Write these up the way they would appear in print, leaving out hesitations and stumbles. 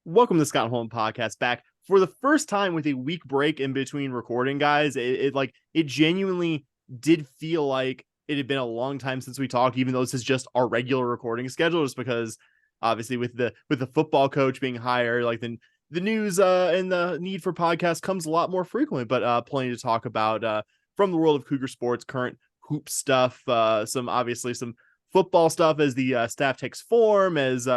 Welcome to the Scott Holm podcast, back for the first time with a week break in between recording, guys. It genuinely did feel like it had been a long time since we talked, even though this is just our regular recording schedule, just because obviously with the football coach being hired, like the news and the need for podcasts comes a lot more frequently, but plenty to talk about from the world of Cougar sports, current hoop stuff, some football stuff as the staff takes form, as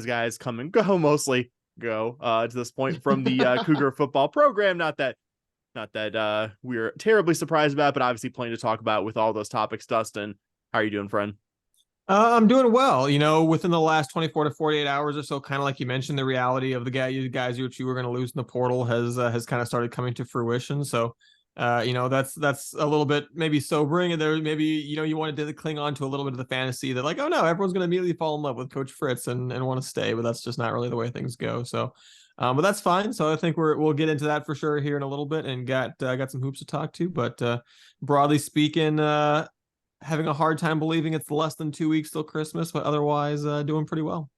guys come and go, mostly go to this point from the Cougar football program. Not that we're terribly surprised about, but obviously plenty to talk about with all those topics. Dustin, how are you doing, friend? I'm doing well. Within the last 24 to 48 hours or so, kind of like you mentioned, the reality of the guys you were going to lose in the portal has kind of started coming to fruition. So, that's a little bit maybe sobering, and there maybe you wanted to cling on to a little bit of the fantasy that, like, oh no, everyone's going to immediately fall in love with Coach Fritz and want to stay, but that's just not really the way things go. So, but that's fine. So I think we'll get into that for sure here in a little bit, and got some hoops to talk to. But broadly speaking, having a hard time believing it's less than 2 weeks till Christmas, but otherwise doing pretty well.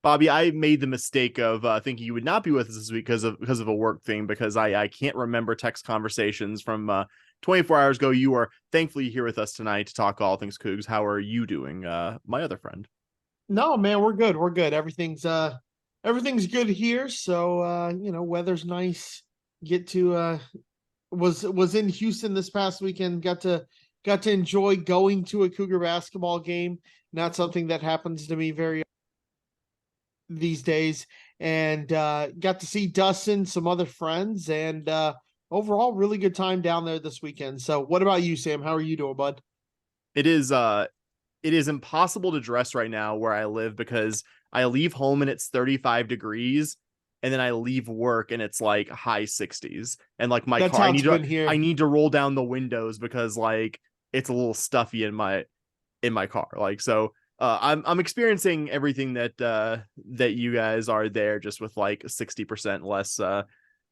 Bobby, I made the mistake of thinking you would not be with us this week because of a work thing, because I can't remember text conversations from 24 hours ago. You are thankfully here with us tonight to talk all things Cougs. How are you doing, my other friend? No, man, we're good. We're good. Everything's good here. So weather's nice. Get to was in Houston this past weekend. Got to enjoy going to a Cougar basketball game. Not something that happens to me very these days. And got to see Dustin, some other friends, and overall really good time down there this weekend. So what about you, Sam? How are you doing, bud? It is impossible to dress right now where I live, because I leave home and it's 35 degrees, and then I leave work and it's like high 60s. And like my That's car, how it's been here. I need to roll down the windows because like it's a little stuffy in my car. Like, so I'm experiencing everything that you guys are there, just with like 60%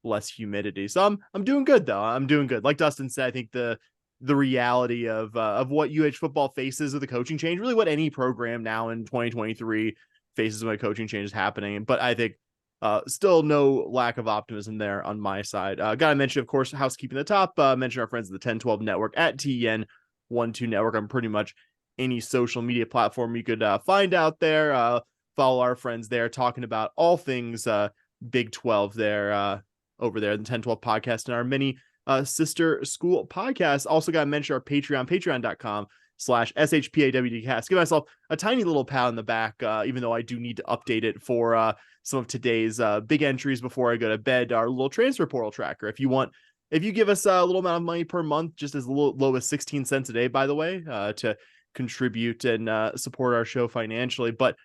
less humidity. So I'm doing good though. I'm doing good. Like Dustin said, I think the reality of what UH football faces with the coaching change, really what any program now in 2023 faces when a coaching change is happening. But I think still no lack of optimism there on my side. Gotta mention, of course, housekeeping at the top, mention our friends at the 1012 network at TN12 network. I'm pretty much any social media platform you could find out there. Follow our friends there, talking about all things Big 12 there, over there, the 1012 podcast, and our many sister school podcasts. Also got to mention our patreon.com/SHPAWDcast. Give myself a tiny little pat on the back, even though I do need to update it for some of today's big entries before I go to bed. Our little transfer portal tracker. If you give us a little amount of money per month, just as low as 16 cents a day, by the way, to contribute and support our show financially. But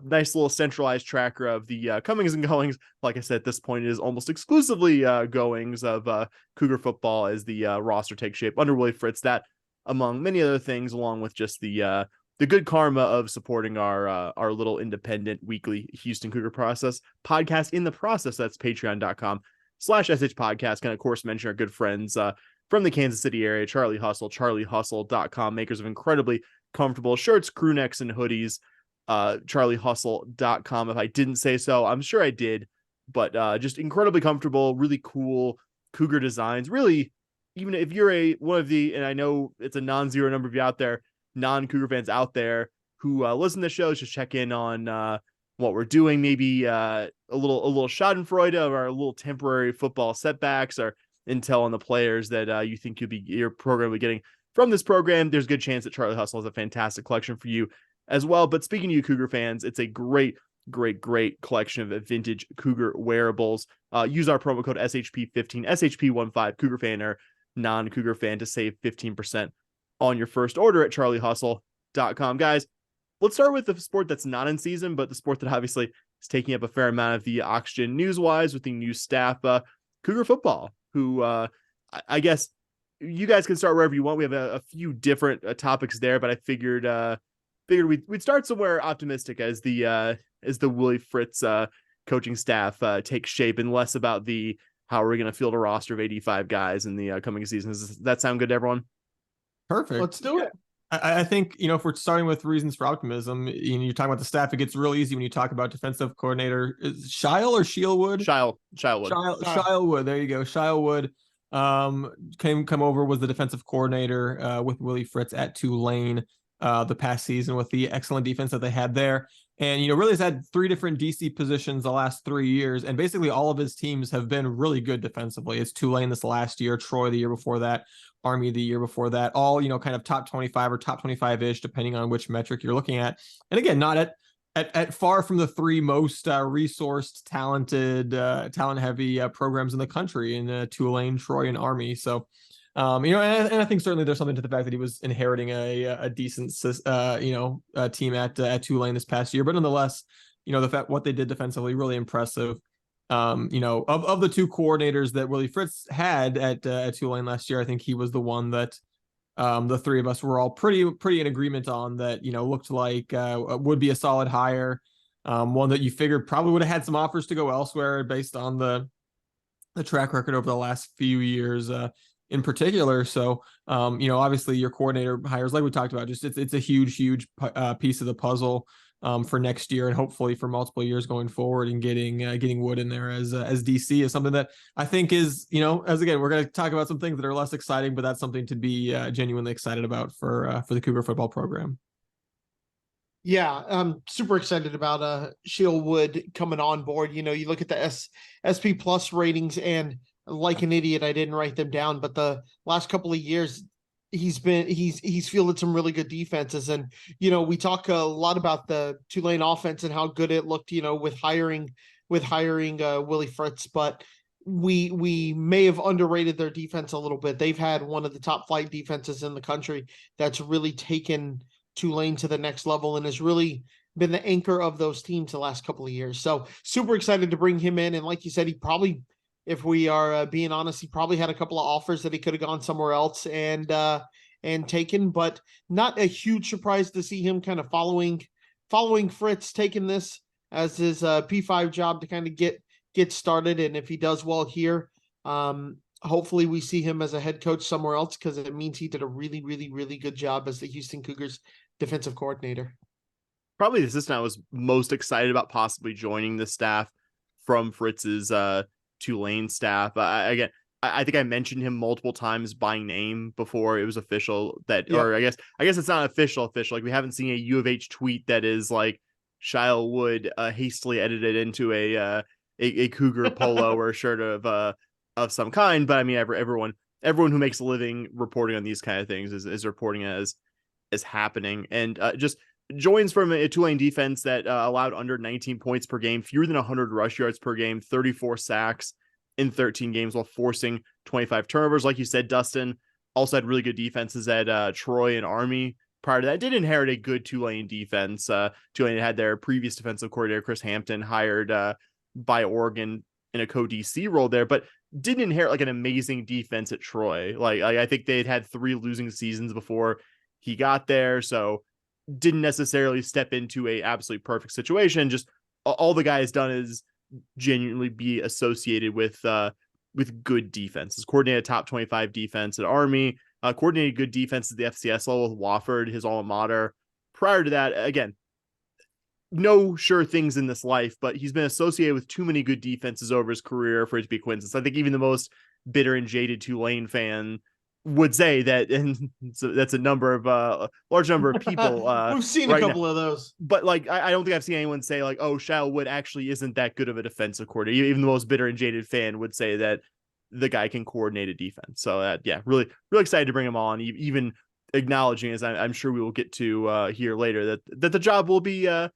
nice little centralized tracker of the comings and goings. Like I said, at this point, it is almost exclusively goings of Cougar football as the roster takes shape under Willie Fritz. That, among many other things, along with just the good karma of supporting our little independent weekly Houston Cougar podcast in the process. That's patreon.com/SH podcast. Can of course mention our good friends from the Kansas City area, Charlie Hustle, charliehustle.com, makers of incredibly comfortable shirts, crew necks, and hoodies. charliehustle.com. If I didn't say so, I'm sure I did, but just incredibly comfortable, really cool Cougar designs. Really, even if you're one of the, and I know it's a non-zero number of you out there, non-Cougar fans out there who listen to the shows, just check in on what we're doing. Maybe a little schadenfreude of our little temporary football setbacks, or intel on the players that you think your program will be getting from this program. There's a good chance that Charlie Hustle has a fantastic collection for you as well. But speaking to you Cougar fans, it's a great collection of vintage Cougar wearables. Use our promo code SHP15, SHP15, Cougar fan or non-Cougar fan, to save 15% on your first order at charliehustle.com. Guys, let's start with the sport that's not in season, but the sport that obviously is taking up a fair amount of the oxygen news-wise with the new staff, Cougar football, who I guess you guys can start wherever you want. We have a few different topics there, but I figured we'd start somewhere optimistic as the Willie Fritz coaching staff takes shape, and less about the how are we going to field a roster of 85 guys in the coming season. Does that sound good to everyone? Perfect. Let's do it. I think, if we're starting with reasons for optimism, you're talking about the staff, it gets real easy when you talk about defensive coordinator. Is Shile or Shielwood? Shilewood. Shilewood. There you go. Shilewood come over, was the defensive coordinator with Willie Fritz at Tulane the past season with the excellent defense that they had there. And, really has had 3 different DC positions the last 3 years. And basically all of his teams have been really good defensively. It's Tulane this last year, Troy the year before that, Army the year before that, all, kind of top 25 or top 25-ish, depending on which metric you're looking at. And again, not at far from the 3 most resourced, talented, talent-heavy programs in the country in Tulane, Troy, and Army. So, and I think certainly there's something to the fact that he was inheriting a decent, team at Tulane this past year. But nonetheless, the fact what they did defensively, really impressive. Of the 2 coordinators that Willie Fritz had at Tulane last year, I think he was the one that the 3 of us were all pretty in agreement on, that looked like would be a solid hire, one that you figured probably would have had some offers to go elsewhere based on the track record over the last few years in particular. So obviously your coordinator hires, like we talked about, just it's a huge piece of the puzzle for next year, and hopefully for multiple years going forward, and getting Wood in there as DC is something that I think is, as again, we're going to talk about some things that are less exciting, but that's something to be genuinely excited about for the Cougar football program. Yeah, I'm super excited about Shielwood coming on board. You look at the SP Plus ratings, and like an idiot, I didn't write them down, but the last couple of years he's fielded some really good defenses. And we talk a lot about the Tulane offense and how good it looked, with hiring Willie Fritz, but we may have underrated their defense a little bit. They've had one of the top flight defenses in the country that's really taken Tulane to the next level and has really been the anchor of those teams the last couple of years. So super excited to bring him in. And like you said, he probably, if we are being honest, he probably had a couple of offers that he could have gone somewhere else and taken, but not a huge surprise to see him kind of following Fritz, taking this as his P5 job to kind of get started. And if he does well here, hopefully we see him as a head coach somewhere else, because it means he did a really, really, really good job as the Houston Cougars defensive coordinator. Probably the assistant I was most excited about possibly joining the staff from Fritz's Tulane staff. I think I mentioned him multiple times by name before it was official that, or I guess it's not official. Like, we haven't seen a U of H tweet that is like Shile Wood hastily edited into a Cougar polo or a shirt of some kind. But I mean, everyone who makes a living reporting on these kind of things is reporting as happening, and just joins from a Tulane defense that allowed under 19 points per game, fewer than 100 rush yards per game, 34 sacks in 13 games while forcing 25 turnovers. Like you said, Dustin also had really good defenses at Troy and Army. Prior to that, did inherit a good Tulane defense. Tulane had their previous defensive coordinator, Chris Hampton, hired by Oregon in a co-DC role there, but didn't inherit like an amazing defense at Troy. Like I think they'd had 3 losing seasons before he got there, so didn't necessarily step into a absolutely perfect situation. Just all the guy has done is genuinely be associated with good defenses. Coordinated top 25 defense at Army, coordinated good defense at the FCS level with Wofford, his alma mater. Prior to that, again, no sure things in this life, but he's been associated with too many good defenses over his career for it to be coincidence. I think even the most bitter and jaded Tulane fan would say that, and so that's a large number of people. We've seen a couple of those, but like I don't think I've seen anyone say like, "Oh, Shile Wood actually isn't that good of a defensive coordinator." Even the most bitter and jaded fan would say that the guy can coordinate a defense. So really excited to bring him on. Even acknowledging, as I'm sure we will get to here later, that the job will be a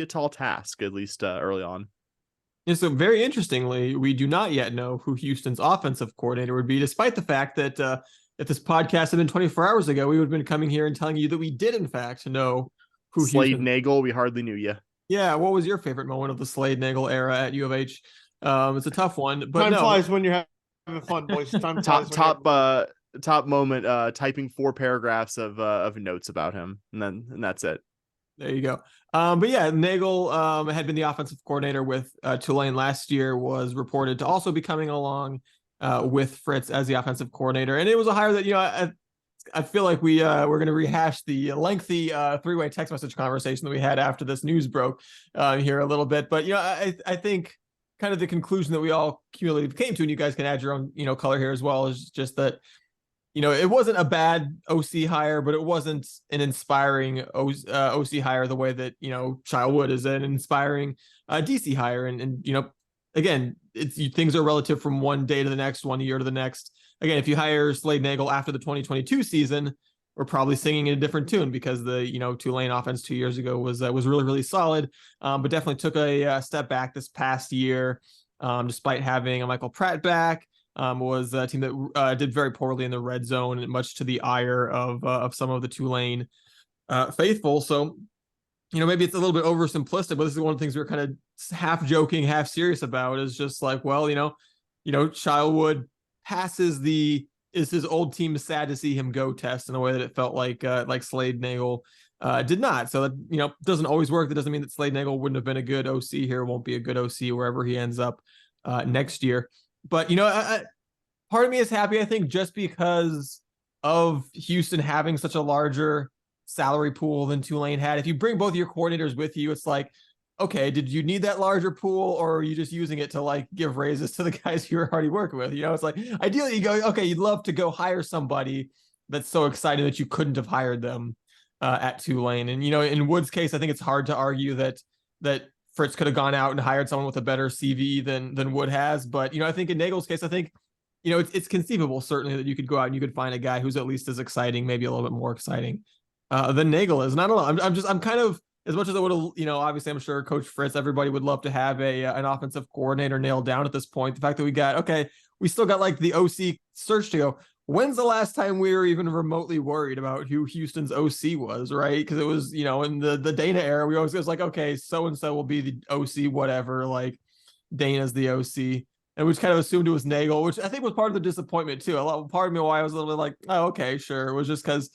tall task, at least early on. And so, very interestingly, we do not yet know who Houston's offensive coordinator would be, despite the fact that if this podcast had been 24 hours ago, we would have been coming here and telling you that we did, in fact, know who Slade Nagel. We hardly knew you. Yeah. What was your favorite moment of the Slade Nagel era at U of H? It's a tough one, but time flies when you're having fun, boys. Time top moment, typing 4 paragraphs of notes about him, and that's it. There you go. But yeah, Nagel had been the offensive coordinator with Tulane last year, was reported to also be coming along with Fritz as the offensive coordinator. And it was a hire that, I feel like we're going to rehash the lengthy three-way text message conversation that we had after this news broke here a little bit. But, I think kind of the conclusion that we all cumulatively came to, and you guys can add your own, color here as well, is just that, it wasn't a bad OC hire, but it wasn't an inspiring OC hire the way that, Childwood is an inspiring DC hire. And again, things are relative from one day to the next, 1 year to the next. Again, if you hire Slade Nagel after the 2022 season, we're probably singing in a different tune, because the Tulane offense 2 years ago was really, really solid, but definitely took a step back this past year, despite having a Michael Pratt back. Was a team that did very poorly in the red zone, and much to the ire of some of the Tulane faithful. So, maybe it's a little bit oversimplistic, but this is one of the things we were kind of half joking, half serious about, is just like, well, Childwood passes is his old team sad to see him go test in a way that it felt like Slade Nagel did not. So that, doesn't always work. That doesn't mean that Slade Nagel wouldn't have been a good OC here, won't be a good OC wherever he ends up next year. But, part of me is happy, I think, just because of Houston having such a larger salary pool than Tulane had. If you bring both your coordinators with you, it's like, okay, did you need that larger pool, or are you just using it to give raises to the guys you're already working with? It's like, ideally you go, okay, you'd love to go hire somebody that's so exciting that you couldn't have hired them at Tulane. And, in Wood's case, I think it's hard to argue that Fritz could have gone out and hired someone with a better CV than Wood has. But, I think in Nagel's case, I think, it's conceivable, certainly, that you could go out and you could find a guy who's at least as exciting, maybe a little bit more exciting than Nagel is. And I don't know, I'm kind of, as much as I would have, obviously I'm sure Coach Fritz, everybody would love to have an offensive coordinator nailed down at this point. The fact that we still got the OC search to go. When's the last time we were even remotely worried about who Houston's OC was, right? Because it was, in the Dana era, we always was like, okay, so-and-so will be the OC, whatever, Dana's the OC. And we just kind of assumed it was Nagel, which I think was part of the disappointment too. Part of me why I was a little bit like, oh, okay, sure. It was just because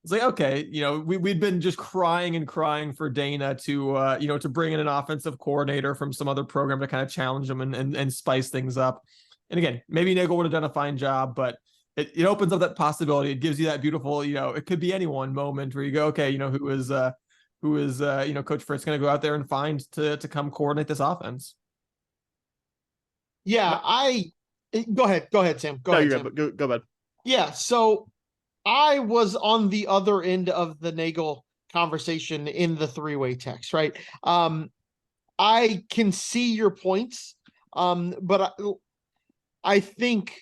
it's like, okay, we'd been just crying for Dana to, to bring in an offensive coordinator from some other program to kind of challenge them and spice things up. And again, maybe Nagel would have done a fine job, but it opens up that possibility. It gives you that beautiful, it could be anyone moment where you go, okay, who is Coach Fritz going to go out there and find to come coordinate this offense? Yeah, go ahead, Sam. Go ahead, Sam. Go ahead. Yeah, so I was on the other end of the Nagel conversation in the three-way text, right? I can see your points, but I think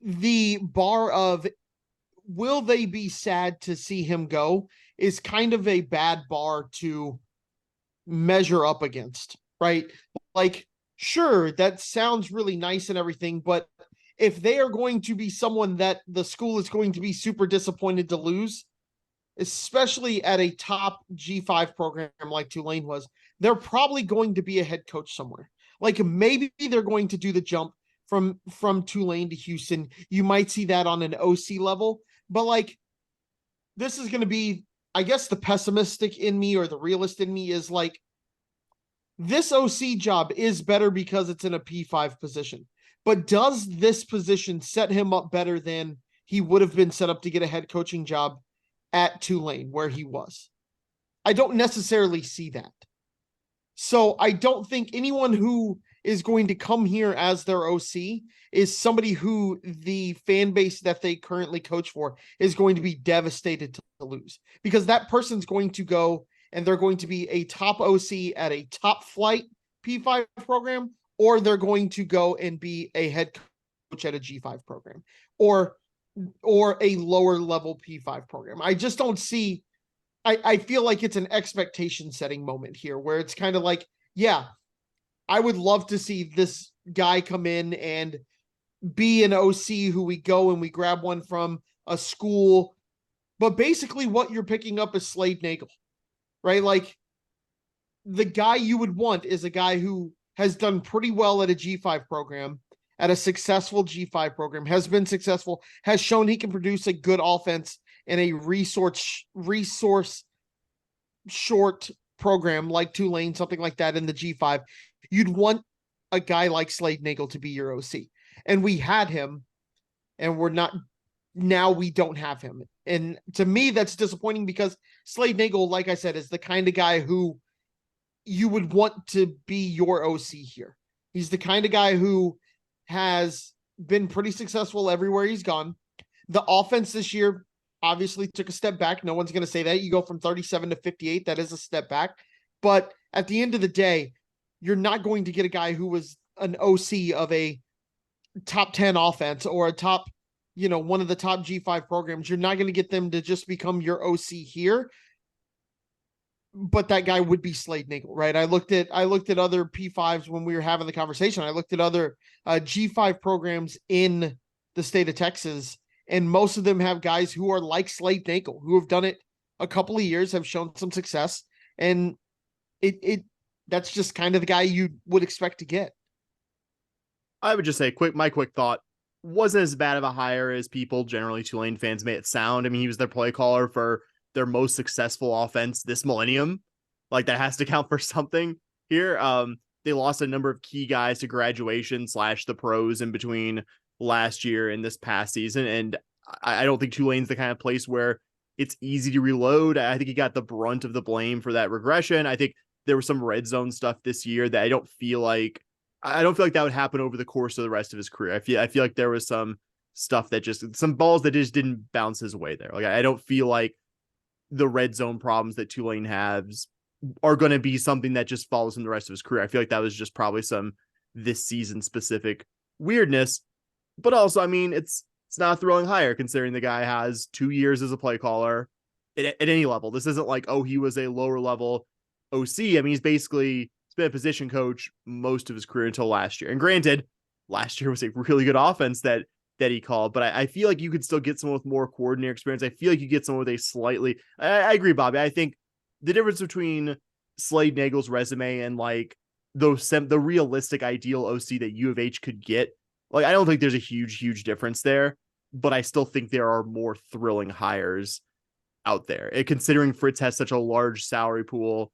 the bar of will they be sad to see him go is kind of a bad bar to measure up against, right? Sure, that sounds really nice and everything, but if they are going to be someone that the school is going to be super disappointed to lose, especially at a top G5 program like Tulane was, they're probably going to be a head coach somewhere. Maybe they're going to do the jump from Tulane to Houston. You might see that on an OC level, but this is going to be, I guess the pessimistic in me or the realist in me is this OC job is better because it's in a P5 position. But does this position set him up better than he would have been set up to get a head coaching job at Tulane where he was? I don't necessarily see that. So I don't think anyone who is going to come here as their OC is somebody who the fan base that they currently coach for is going to be devastated to lose, because that person's going to go and they're going to be a top OC at a top flight P5 program, or they're going to go and be a head coach at a G5 program or a lower level P5 program. I just don't see, I feel like it's an expectation setting moment here where it's kind of yeah, I would love to see this guy come in and be an OC who we go and we grab one from a school. But basically what you're picking up is Slade Nagel, right? The guy you would want is a guy who has done pretty well at a G5 program, at a successful G5 program, has been successful, has shown he can produce a good offense in a resource short program like Tulane, something like that in the G5. You'd want a guy like Slade Nagel to be your OC. And we had him, and we're not now we don't have him. And to me, that's disappointing because Slade Nagel, like I said, is the kind of guy who you would want to be your OC here. He's the kind of guy who has been pretty successful everywhere he's gone. The offense this year obviously took a step back. No one's going to say that. You go from 37 to 58. That is a step back. But at the end of the day, you're not going to get a guy who was an OC of a top 10 offense or a top, one of the top G5 programs. You're not going to get them to just become your OC here. But that guy would be Slade Nagel, right? I looked at other P5s when we were having the conversation. I looked at other G5 programs in the state of Texas, and most of them have guys who are like Slade Nagel, who have done it a couple of years, have shown some success, and that's just kind of the guy you would expect to get. I would just say my quick thought, wasn't as bad of a hire as people, generally Tulane fans, made it sound. I mean, he was their play caller for their most successful offense this millennium. Like, that has to count for something here. They lost a number of key guys to graduation / the pros in between last year and this past season. And I don't think Tulane's the kind of place where it's easy to reload. I think he got the brunt of the blame for that regression. I think there was some red zone stuff this year that I don't feel like that would happen over the course of the rest of his career. I feel like there was some stuff some balls that just didn't bounce his way there. Like, I don't feel like the red zone problems that Tulane has are going to be something that just follows him the rest of his career. I feel like that was just probably some this season specific weirdness, but also, I mean, it's not a thrilling hire considering the guy has 2 years as a play caller at any level. This isn't like, oh, he was a lower level OC. I mean, he's been a position coach most of his career until last year. And granted, last year was a really good offense that he called, but I feel like you could still get someone with more coordinator experience. I feel like you get someone with a slightly, I agree, Bobby. I think the difference between Slade Nagel's resume and like the realistic ideal OC that U of H could get, like, I don't think there's a huge difference there, but I still think there are more thrilling hires out there. And considering Fritz has such a large salary pool,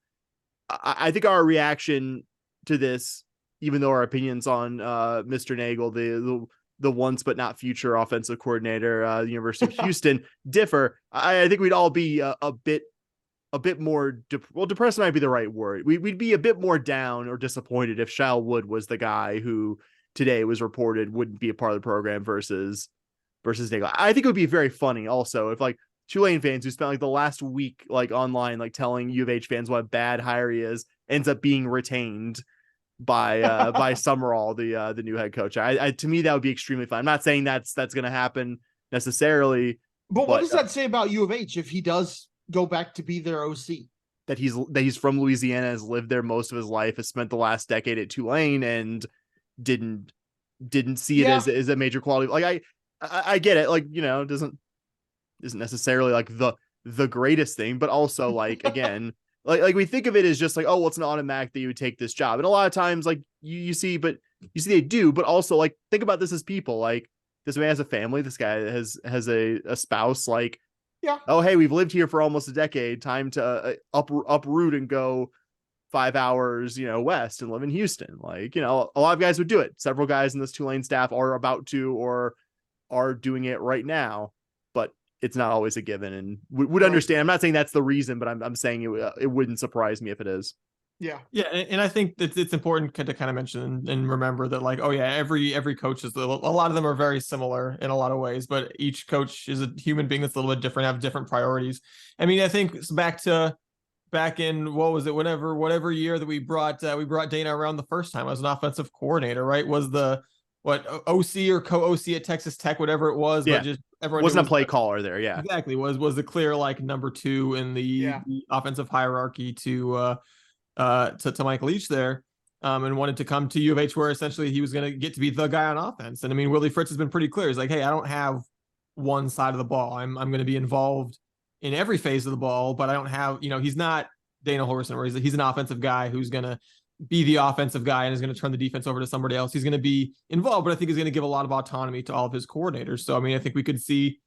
I think our reaction to this, even though our opinions on Mr. Nagel, the once but not future offensive coordinator, the University of Houston, differ. I think we'd all be a bit more depressed might be the right word. We'd be a bit more down or disappointed if Shal Wood was the guy who today was reported wouldn't be a part of the program versus Nagel. I think it would be very funny also if like Tulane fans who spent like the last week like online like telling U of H fans what a bad hire he is ends up being retained by Summerall, the new head coach. To me, that would be extremely fun. I'm not saying that's going to happen necessarily. But what does that say about U of H if he does go back to be their OC? That he's from Louisiana, has lived there most of his life, has spent the last decade at Tulane, and didn't see it as a major quality. Like I get it. Like, isn't necessarily like the greatest thing, but also like, again, like we think of it as just like, oh, well, it's an automatic that you would take this job. And a lot of times like you see they do, but also like, think about this as people. Like, this man has a family. This guy has a spouse. Like, yeah. Oh, hey, we've lived here for almost a decade. Time to uproot and go 5 hours, west and live in Houston. Like, a lot of guys would do it. Several guys in this Tulane staff are about to, or are doing it right now, but it's not always a given, and would understand. I'm not saying that's the reason, but I'm saying it wouldn't surprise me if it is. Yeah. And I think that it's important to kind of mention and remember that, like, oh yeah, every coach is a lot of them are very similar in a lot of ways, but each coach is a human being that's a little bit different, have different priorities. I mean, I think back in whatever year that we brought Dana around the first time as an offensive coordinator, right? Was the OC or co-OC at Texas Tech, whatever it was, yeah. But just everyone wasn't a play caller there. Yeah, exactly. Was the clear like number 2 in the offensive hierarchy to Mike Leach there, and wanted to come to U of H, where essentially he was going to get to be the guy on offense. And I mean, Willie Fritz has been pretty clear. He's like, hey, I don't have one side of the ball. I'm going to be involved in every phase of the ball, but I don't have, he's not Dana Holgorsen, where he's an offensive guy who's going to be the offensive guy and is going to turn the defense over to somebody else. He's going to be involved, but I think he's going to give a lot of autonomy to all of his coordinators. So, I mean, I think we could see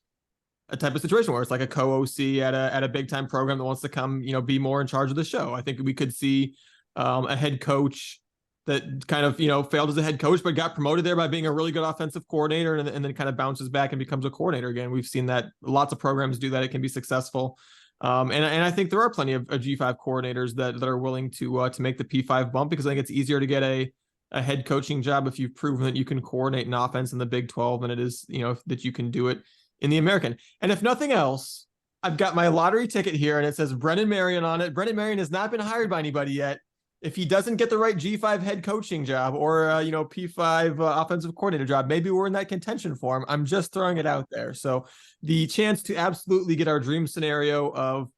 a type of situation where it's like a co-OC at a big time program that wants to come, be more in charge of the show. I think we could see a head coach that kind of, failed as a head coach, but got promoted there by being a really good offensive coordinator, and then kind of bounces back and becomes a coordinator again. We've seen that lots of programs do that. It can be successful. And I think there are plenty of G5 coordinators that are willing to make the P5 bump, because I think it's easier to get a head coaching job if you've proven that you can coordinate an offense in the Big 12 than it is, that you can do it in the American. And if nothing else, I've got my lottery ticket here and it says Brennan Marion on it. Brennan Marion has not been hired by anybody yet. If he doesn't get the right G5 head coaching job or, P5 offensive coordinator job, maybe we're in that contention for him. I'm just throwing it out there. So the chance to absolutely get our dream scenario of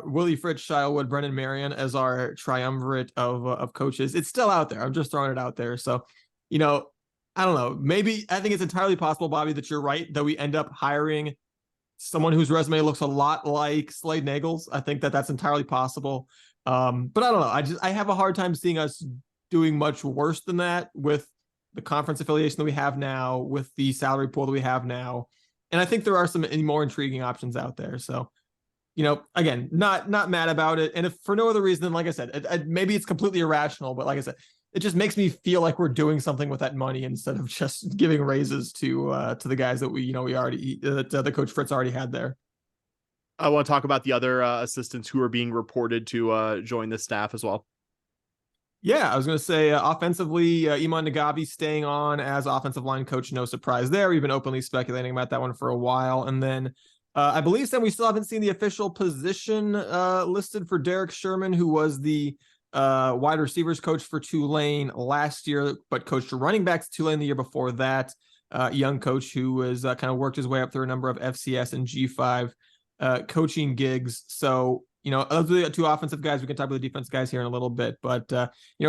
Willie Fritz, Shia Wood, Brennan Marion as our triumvirate of coaches, it's still out there. I'm just throwing it out there. So, I don't know. Maybe I think it's entirely possible, Bobby, that you're right, that we end up hiring someone whose resume looks a lot like Slade Nagel's. I think that's entirely possible. But I don't know. I have a hard time seeing us doing much worse than that with the conference affiliation that we have now, with the salary pool that we have now. And I think there are some more intriguing options out there. So, again, not mad about it. And if for no other reason than, like I said, maybe it's completely irrational, but like I said, it just makes me feel like we're doing something with that money instead of just giving raises to the guys that we already the Coach Fritz already had there. I want to talk about the other assistants who are being reported to join the staff as well. Yeah, I was going to say offensively, Iman Nagabi staying on as offensive line coach. No surprise there. We've been openly speculating about that one for a while. And then I believe we still haven't seen the official position listed for Derek Sherman, who was the wide receivers coach for Tulane last year, but coached running backs Tulane the year before that. Young coach who has kind of worked his way up through a number of FCS and G5 coaching gigs. So, those are the two offensive guys. We can talk about the defense guys here in a little bit, but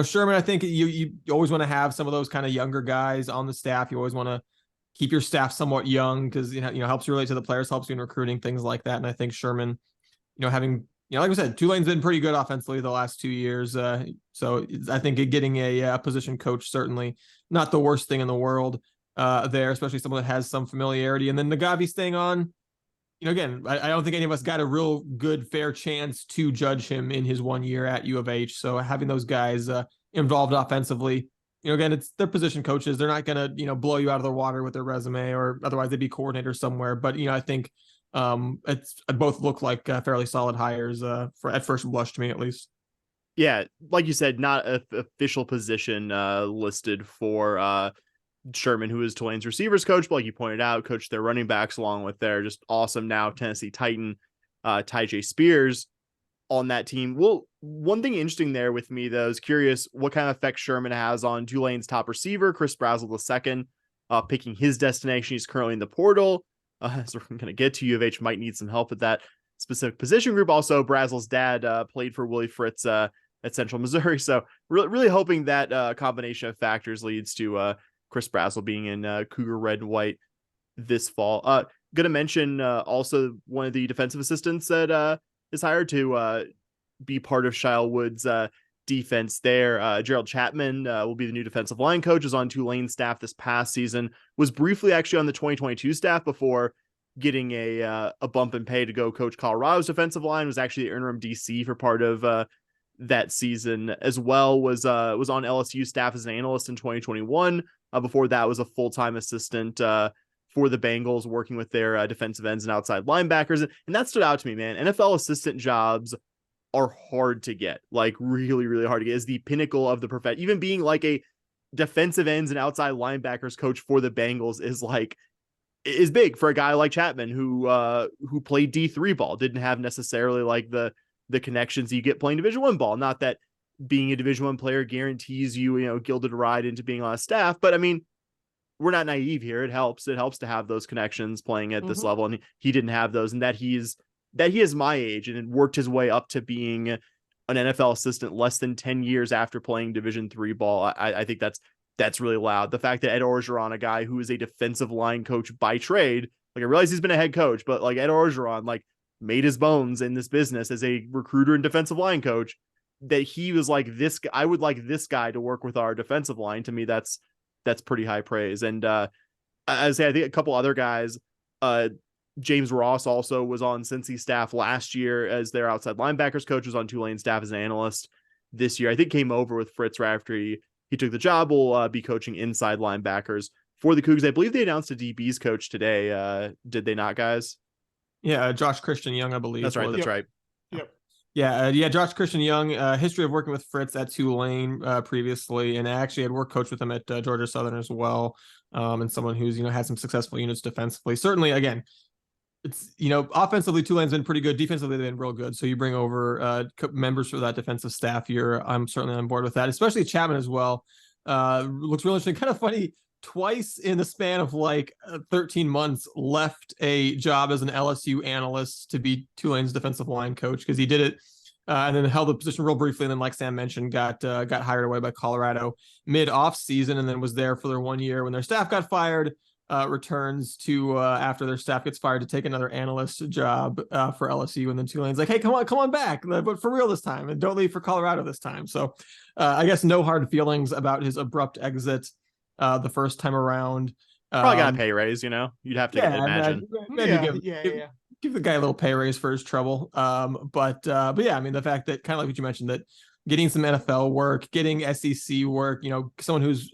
Sherman, I think you always want to have some of those kind of younger guys on the staff. You always want to keep your staff somewhat young because, helps you relate to the players, helps you in recruiting, things like that. And I think Sherman, having, like I said, Tulane's been pretty good offensively the last 2 years. So I think getting a position coach, certainly not the worst thing in the world there, especially someone that has some familiarity. And then Nagabi staying on, again, I don't think any of us got a real good, fair chance to judge him in his 1 year at U of H. So having those guys involved offensively, again, it's their position coaches. They're not going to, blow you out of the water with their resume, or otherwise they'd be coordinators somewhere. But, I think it's both look like fairly solid hires at first blush to me, at least. Yeah, like you said, not an official position listed for Sherman, who is Tulane's receivers coach, but like you pointed out, coached their running backs along with their just awesome now Tennessee Titan, Tyjae Spears on that team. Well, one thing interesting there with me, though, is curious what kind of effect Sherman has on Tulane's top receiver, Chris Brazzell II, picking his destination. He's currently in the portal. So we're going to get to U of H might need some help with that specific position group. Also, Brazzell's dad played for Willie Fritz at Central Missouri. So really hoping that combination of factors leads to Chris Brazzell being in Cougar red and white this fall. Going to mention also one of the defensive assistants that is hired to be part of Shia Wood's defense there. Gerald Chapman will be the new defensive line coach, is on Tulane's staff this past season, was briefly actually on the 2022 staff before getting a bump in pay to go coach Colorado's defensive line, was actually the interim DC for part of that season as well, was on LSU staff as an analyst in 2021. Before that was a full-time assistant for the Bengals, working with their defensive ends and outside linebackers. And that stood out to me, man. NFL assistant jobs are hard to get, like really, really hard to get. Is the pinnacle of the profession. Even being like a defensive ends and outside linebackers coach for the Bengals is big for a guy like Chapman, who played D3 ball, didn't have necessarily like the connections you get playing Division I ball. Not that being a Division I player guarantees you, gilded ride into being on a staff, but I mean, we're not naive here. It helps to have those connections playing at this level. And he didn't have those, and that he is my age and worked his way up to being an NFL assistant less than 10 years after playing Division III ball. I think that's really loud. The fact that Ed Orgeron, a guy who is a defensive line coach by trade, like I realize he's been a head coach, but like Ed Orgeron, like made his bones in this business as a recruiter and defensive line coach, that he was like, I would like this guy to work with our defensive line. To me, that's pretty high praise. And I think a couple other guys, James Ross also was on Cincy staff last year as their outside linebackers coach, was on Tulane staff as an analyst this year. I think came over with Fritz right after he took the job. Will be coaching inside linebackers for the Cougs. I believe they announced a DBs coach today. Did they not, guys? Yeah, Josh Christian Young, I believe. That's right. That's right. Yep. Yeah, Josh Christian Young, history of working with Fritz at Tulane previously, and I actually had work coach with him at Georgia Southern as well, and someone who's had some successful units defensively. Certainly, again, it's offensively Tulane's been pretty good, defensively they've been real good. So you bring over members for that defensive staff here, I'm certainly on board with that, especially Chapman as well. Looks really interesting. Kind of funny. Twice in the span of 13 months left a job as an LSU analyst to be Tulane's defensive line coach, because he did it and then held the position real briefly, and then, like Sam mentioned, got hired away by Colorado mid off season, and then was there for their 1 year when their staff got fired. Returns to after their staff gets fired to take another analyst job for LSU, and then Tulane's like, hey, come on back, but for real this time, and don't leave for Colorado this time. So I guess no hard feelings about his abrupt exit the first time around. Probably got a pay raise, you'd have to imagine. Maybe give the guy a little pay raise for his trouble. But yeah, I mean, the fact that, kind of like what you mentioned, that getting some NFL work, getting SEC work, someone who's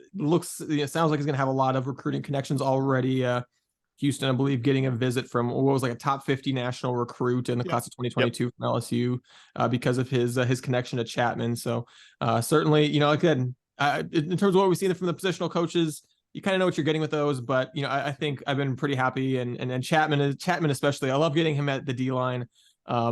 sounds like he's going to have a lot of recruiting connections already. Houston, I believe, getting a visit from what was a top 50 national recruit in the class of 2022 from LSU because of his connection to Chapman. So certainly, again, in terms of what we've seen from the positional coaches, you kind of know what you're getting with those. But I think I've been pretty happy, and Chapman especially. I love getting him at the D line.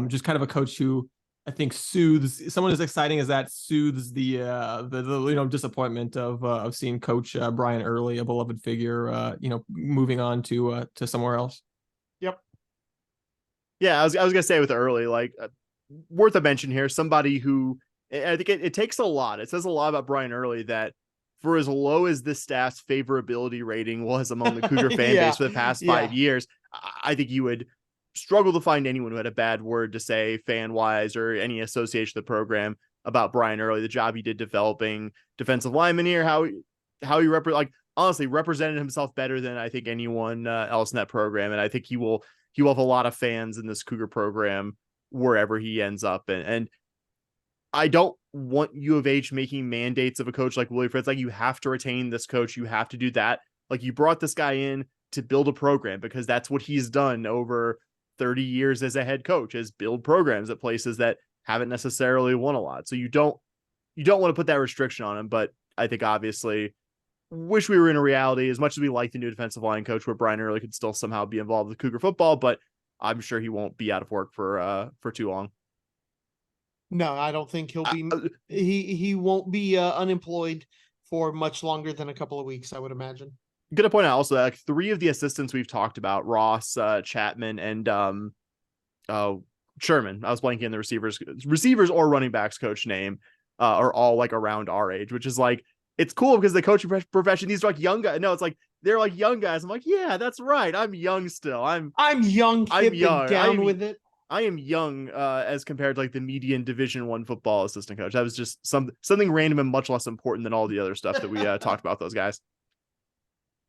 Just kind of a coach who I think soothes, someone as exciting as that soothes the disappointment of seeing Coach Brian Early, a beloved figure, moving on to somewhere else. Yep. Yeah, I was gonna say with Early, worth a mention here, somebody who I think it takes a lot. It says a lot about Brian Early that for as low as this staff's favorability rating was among the Cougar fan base for the past 5 years, I think you would struggle to find anyone who had a bad word to say fan wise or any association with the program about Brian Early, the job he did developing defensive linemen here, how he honestly represented himself better than I think anyone else in that program. And I think he will have a lot of fans in this Cougar program wherever he ends up. And I don't want U of H making mandates of a coach like Willie Fritz. You have to retain this coach. You have to do that. You brought this guy in to build a program because that's what he's done over 30 years as a head coach, is build programs at places that haven't necessarily won a lot. So you don't want to put that restriction on him. But I think obviously wish we were in a reality, as much as we like the new defensive line coach, where Brian Early could still somehow be involved with Cougar football, but I'm sure he won't be out of work for too long. No, I don't think he'll be. He won't be unemployed for much longer than a couple of weeks, I would imagine. Good to point out also that 3 of the assistants we've talked about, Ross, Chapman, and Sherman, I was blanking in the receivers or running backs coach name, are all around our age, which is it's cool because the coaching profession, these are young guys. No, it's they're young guys. I'm yeah, that's right. I'm young still. I'm young. I'm young. Down with it. I am young as compared to the median Division I football assistant coach. That was just something random and much less important than all the other stuff that we talked about those guys.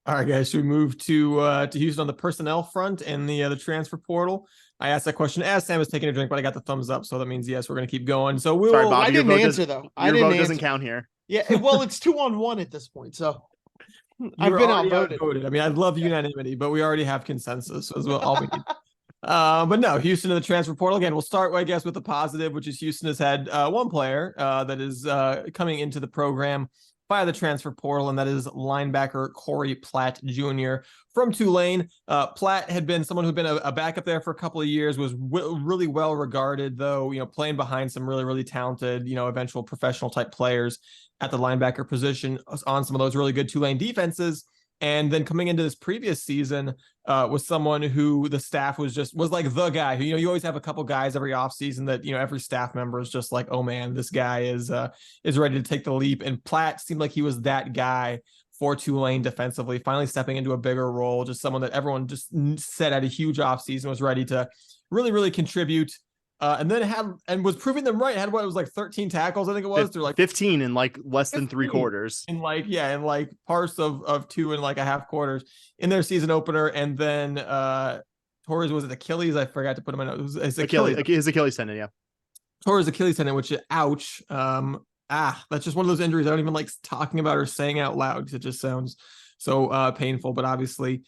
All right, guys, should we move to Houston on the personnel front and the transfer portal? I asked that question as Sam was taking a drink, but I got the thumbs up, so that means yes, we're going to keep going. So we'll. Sorry, Bob, I didn't answer though. Your vote doesn't count here. Yeah, well, it's 2-on-1 at this point, so I've been outvoted. I mean, I'd love unanimity, but we already have consensus, so all we need. But no, Houston to the transfer portal. Again, we'll start, I guess, with the positive, which is Houston has had one player that is coming into the program via the transfer portal, and that is linebacker Corey Platt Jr. from Tulane. Platt had been someone who'd been a backup there for a couple of years, was really well regarded, though, playing behind some really, really talented, eventual professional type players at the linebacker position on some of those really good Tulane defenses. And then coming into this previous season was someone who the staff was the guy who, you always have a couple guys every offseason that, every staff member is just oh man, this guy is ready to take the leap. And Platt seemed like he was that guy for Tulane defensively, finally stepping into a bigger role, just someone that everyone just said had a huge offseason, was ready to really, really contribute. And then was proving them right. Had what it was 13 tackles, I think it was. They're 15 in less than 3 quarters. In parts of 2 and a half quarters in their season opener. And then Torres, was it Achilles? I forgot to put him in. It was his Achilles. His Achilles tendon, yeah. Torres Achilles tendon, which ouch. That's just one of those injuries I don't even like talking about or saying out loud because it just sounds so painful. But obviously,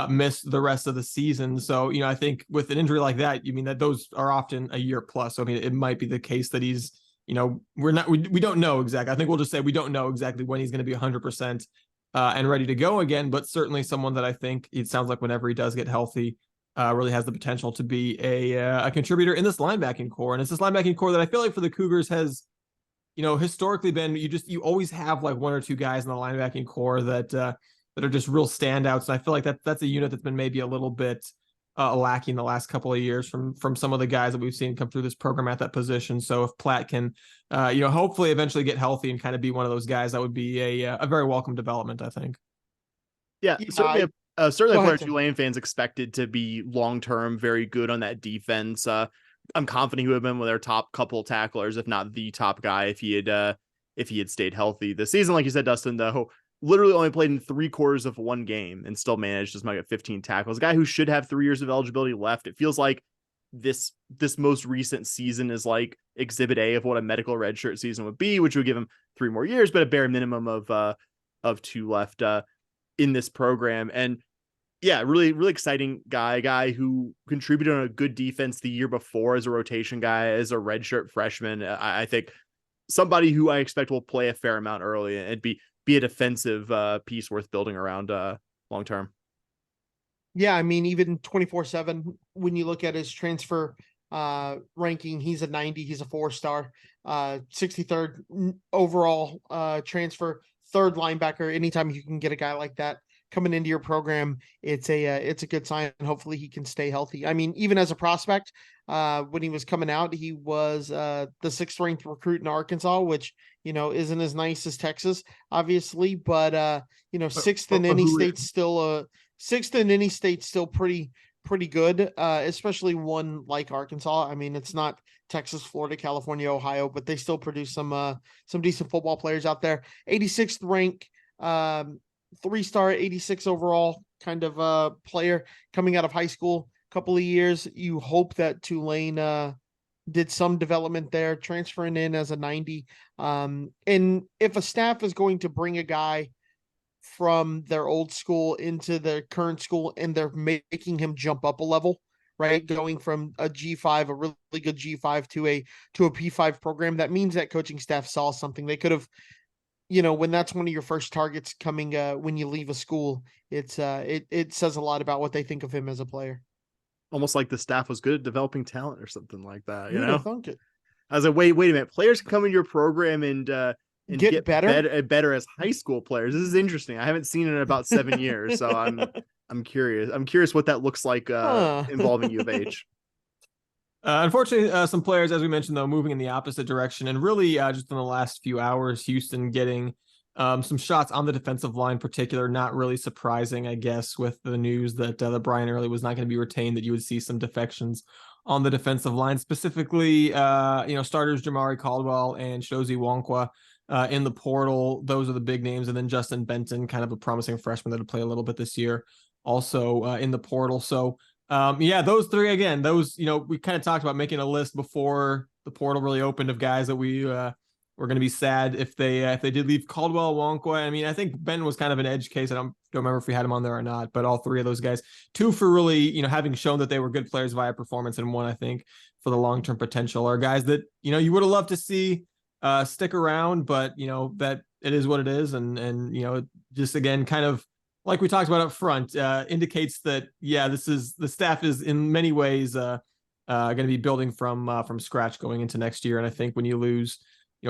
missed the rest of the season. So I think with an injury like that, you mean that those are often a year plus. So I mean, it might be the case that he's we don't know exactly. I think we'll just say we don't know exactly when he's going to be 100% and ready to go again. But certainly someone that I think it sounds like whenever he does get healthy. Really has the potential to be a contributor in this linebacking core. And it's this linebacking core that I feel like for the Cougars has, historically been, you always have like one or two guys in the linebacking core that are just real standouts. And I feel like that's a unit that's been maybe a little bit lacking the last couple of years from some of the guys that we've seen come through this program at that position. So if Platt can, hopefully eventually get healthy and kind of be one of those guys, that would be a very welcome development, I think. Yeah, certainly a player Tulane fans expected to be long-term very good on that defense. I'm confident he would have been one of their top couple tacklers, if not the top guy, if he had stayed healthy this season. Like you said, Dustin, though, literally only played in 3/4 of one game and still managed to get 15 tackles. A guy who should have 3 years of eligibility left. It feels like this most recent season is like exhibit A of what a medical redshirt season would be, which would give him 3 more years, but a bare minimum of 2 left in this program. And yeah, really, really exciting guy who contributed on a good defense the year before as a rotation guy, as a redshirt freshman. I think somebody who I expect will play a fair amount early and be a defensive piece worth building around long term. Yeah, I mean, even 24/7, when you look at his transfer ranking, he's a 90, he's a 4-star, 63rd overall transfer, 3rd linebacker. Anytime you can get a guy like that coming into your program, it's a good sign. And hopefully he can stay healthy. I mean, even as a prospect, when he was coming out, he was the 6th ranked recruit in Arkansas, which, isn't as nice as Texas, obviously, but 6th in any state's still 6th in any state still pretty good, especially one like Arkansas. I mean, it's not Texas, Florida, California, Ohio, but they still produce some decent football players out there. 86th rank, 3-star, 86 overall kind of player coming out of high school. Couple of years. You hope that Tulane did some development there, transferring in as a 90. And if a staff is going to bring a guy from their old school into their current school and they're making him jump up a level, right? Going from a G5, a really good G5 to a P5 program, that means that coaching staff saw something. They could have, when that's one of your first targets coming when you leave a school, it says a lot about what they think of him as a player. Almost like the staff was good at developing talent or something like that. Who'd have thunk it? I was like, wait a minute. Players can come into your program and get better as high school players. This is interesting. I haven't seen it in about 7 years, so I'm curious. I'm curious what that looks like involving U of H. Unfortunately, some players, as we mentioned, though, moving in the opposite direction, and really just in the last few hours, Houston getting some shots on the defensive line, particular, not really surprising, I guess, with the news that Brian Early was not going to be retained, that you would see some defections on the defensive line, specifically, starters Jamari Caldwell and Chidozie Nwanko in the portal. Those are the big names. And then Justin Benton, kind of a promising freshman that'll play a little bit this year, also in the portal. So, those three, again, we kind of talked about making a list before the portal really opened of guys that we were going to be sad if they did leave. Caldwell, Nwanko. I mean, I think Ben was kind of an edge case. I don't remember if we had him on there or not, but all three of those guys, 2 for really, having shown that they were good players via performance, and 1, I think, for the long-term potential, are guys that, you would have loved to see stick around, but that it is what it is. And just again, kind of like we talked about up front, indicates that, the staff is in many ways going to be building from scratch going into next year. And I think when you lose,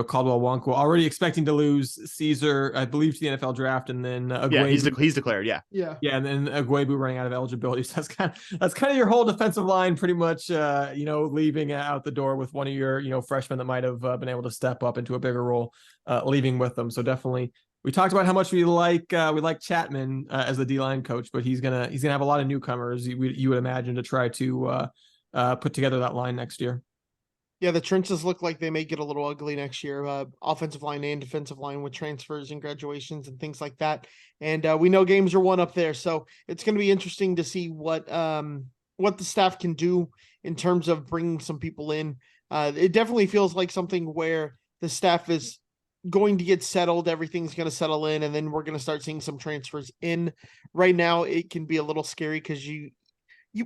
Caldwell, Nwanko, already expecting to lose Caesar, I believe, to the NFL draft, and then he's declared, and then Agwebu running out of eligibility. So that's kind of your whole defensive line, pretty much, leaving out the door with one of your freshmen that might have been able to step up into a bigger role, leaving with them. So definitely, we talked about how much we like Chapman as the D-line coach, but he's gonna have a lot of newcomers, you would imagine, to try to put together that line next year. Yeah, the trenches look like they may get a little ugly next year, offensive line and defensive line, with transfers and graduations and things like that. And we know games are won up there, so it's going to be interesting to see what the staff can do in terms of bringing some people in. It definitely feels like something where the staff is going to get settled. Everything's going to settle in, and then we're going to start seeing some transfers in. Right now, it can be a little scary because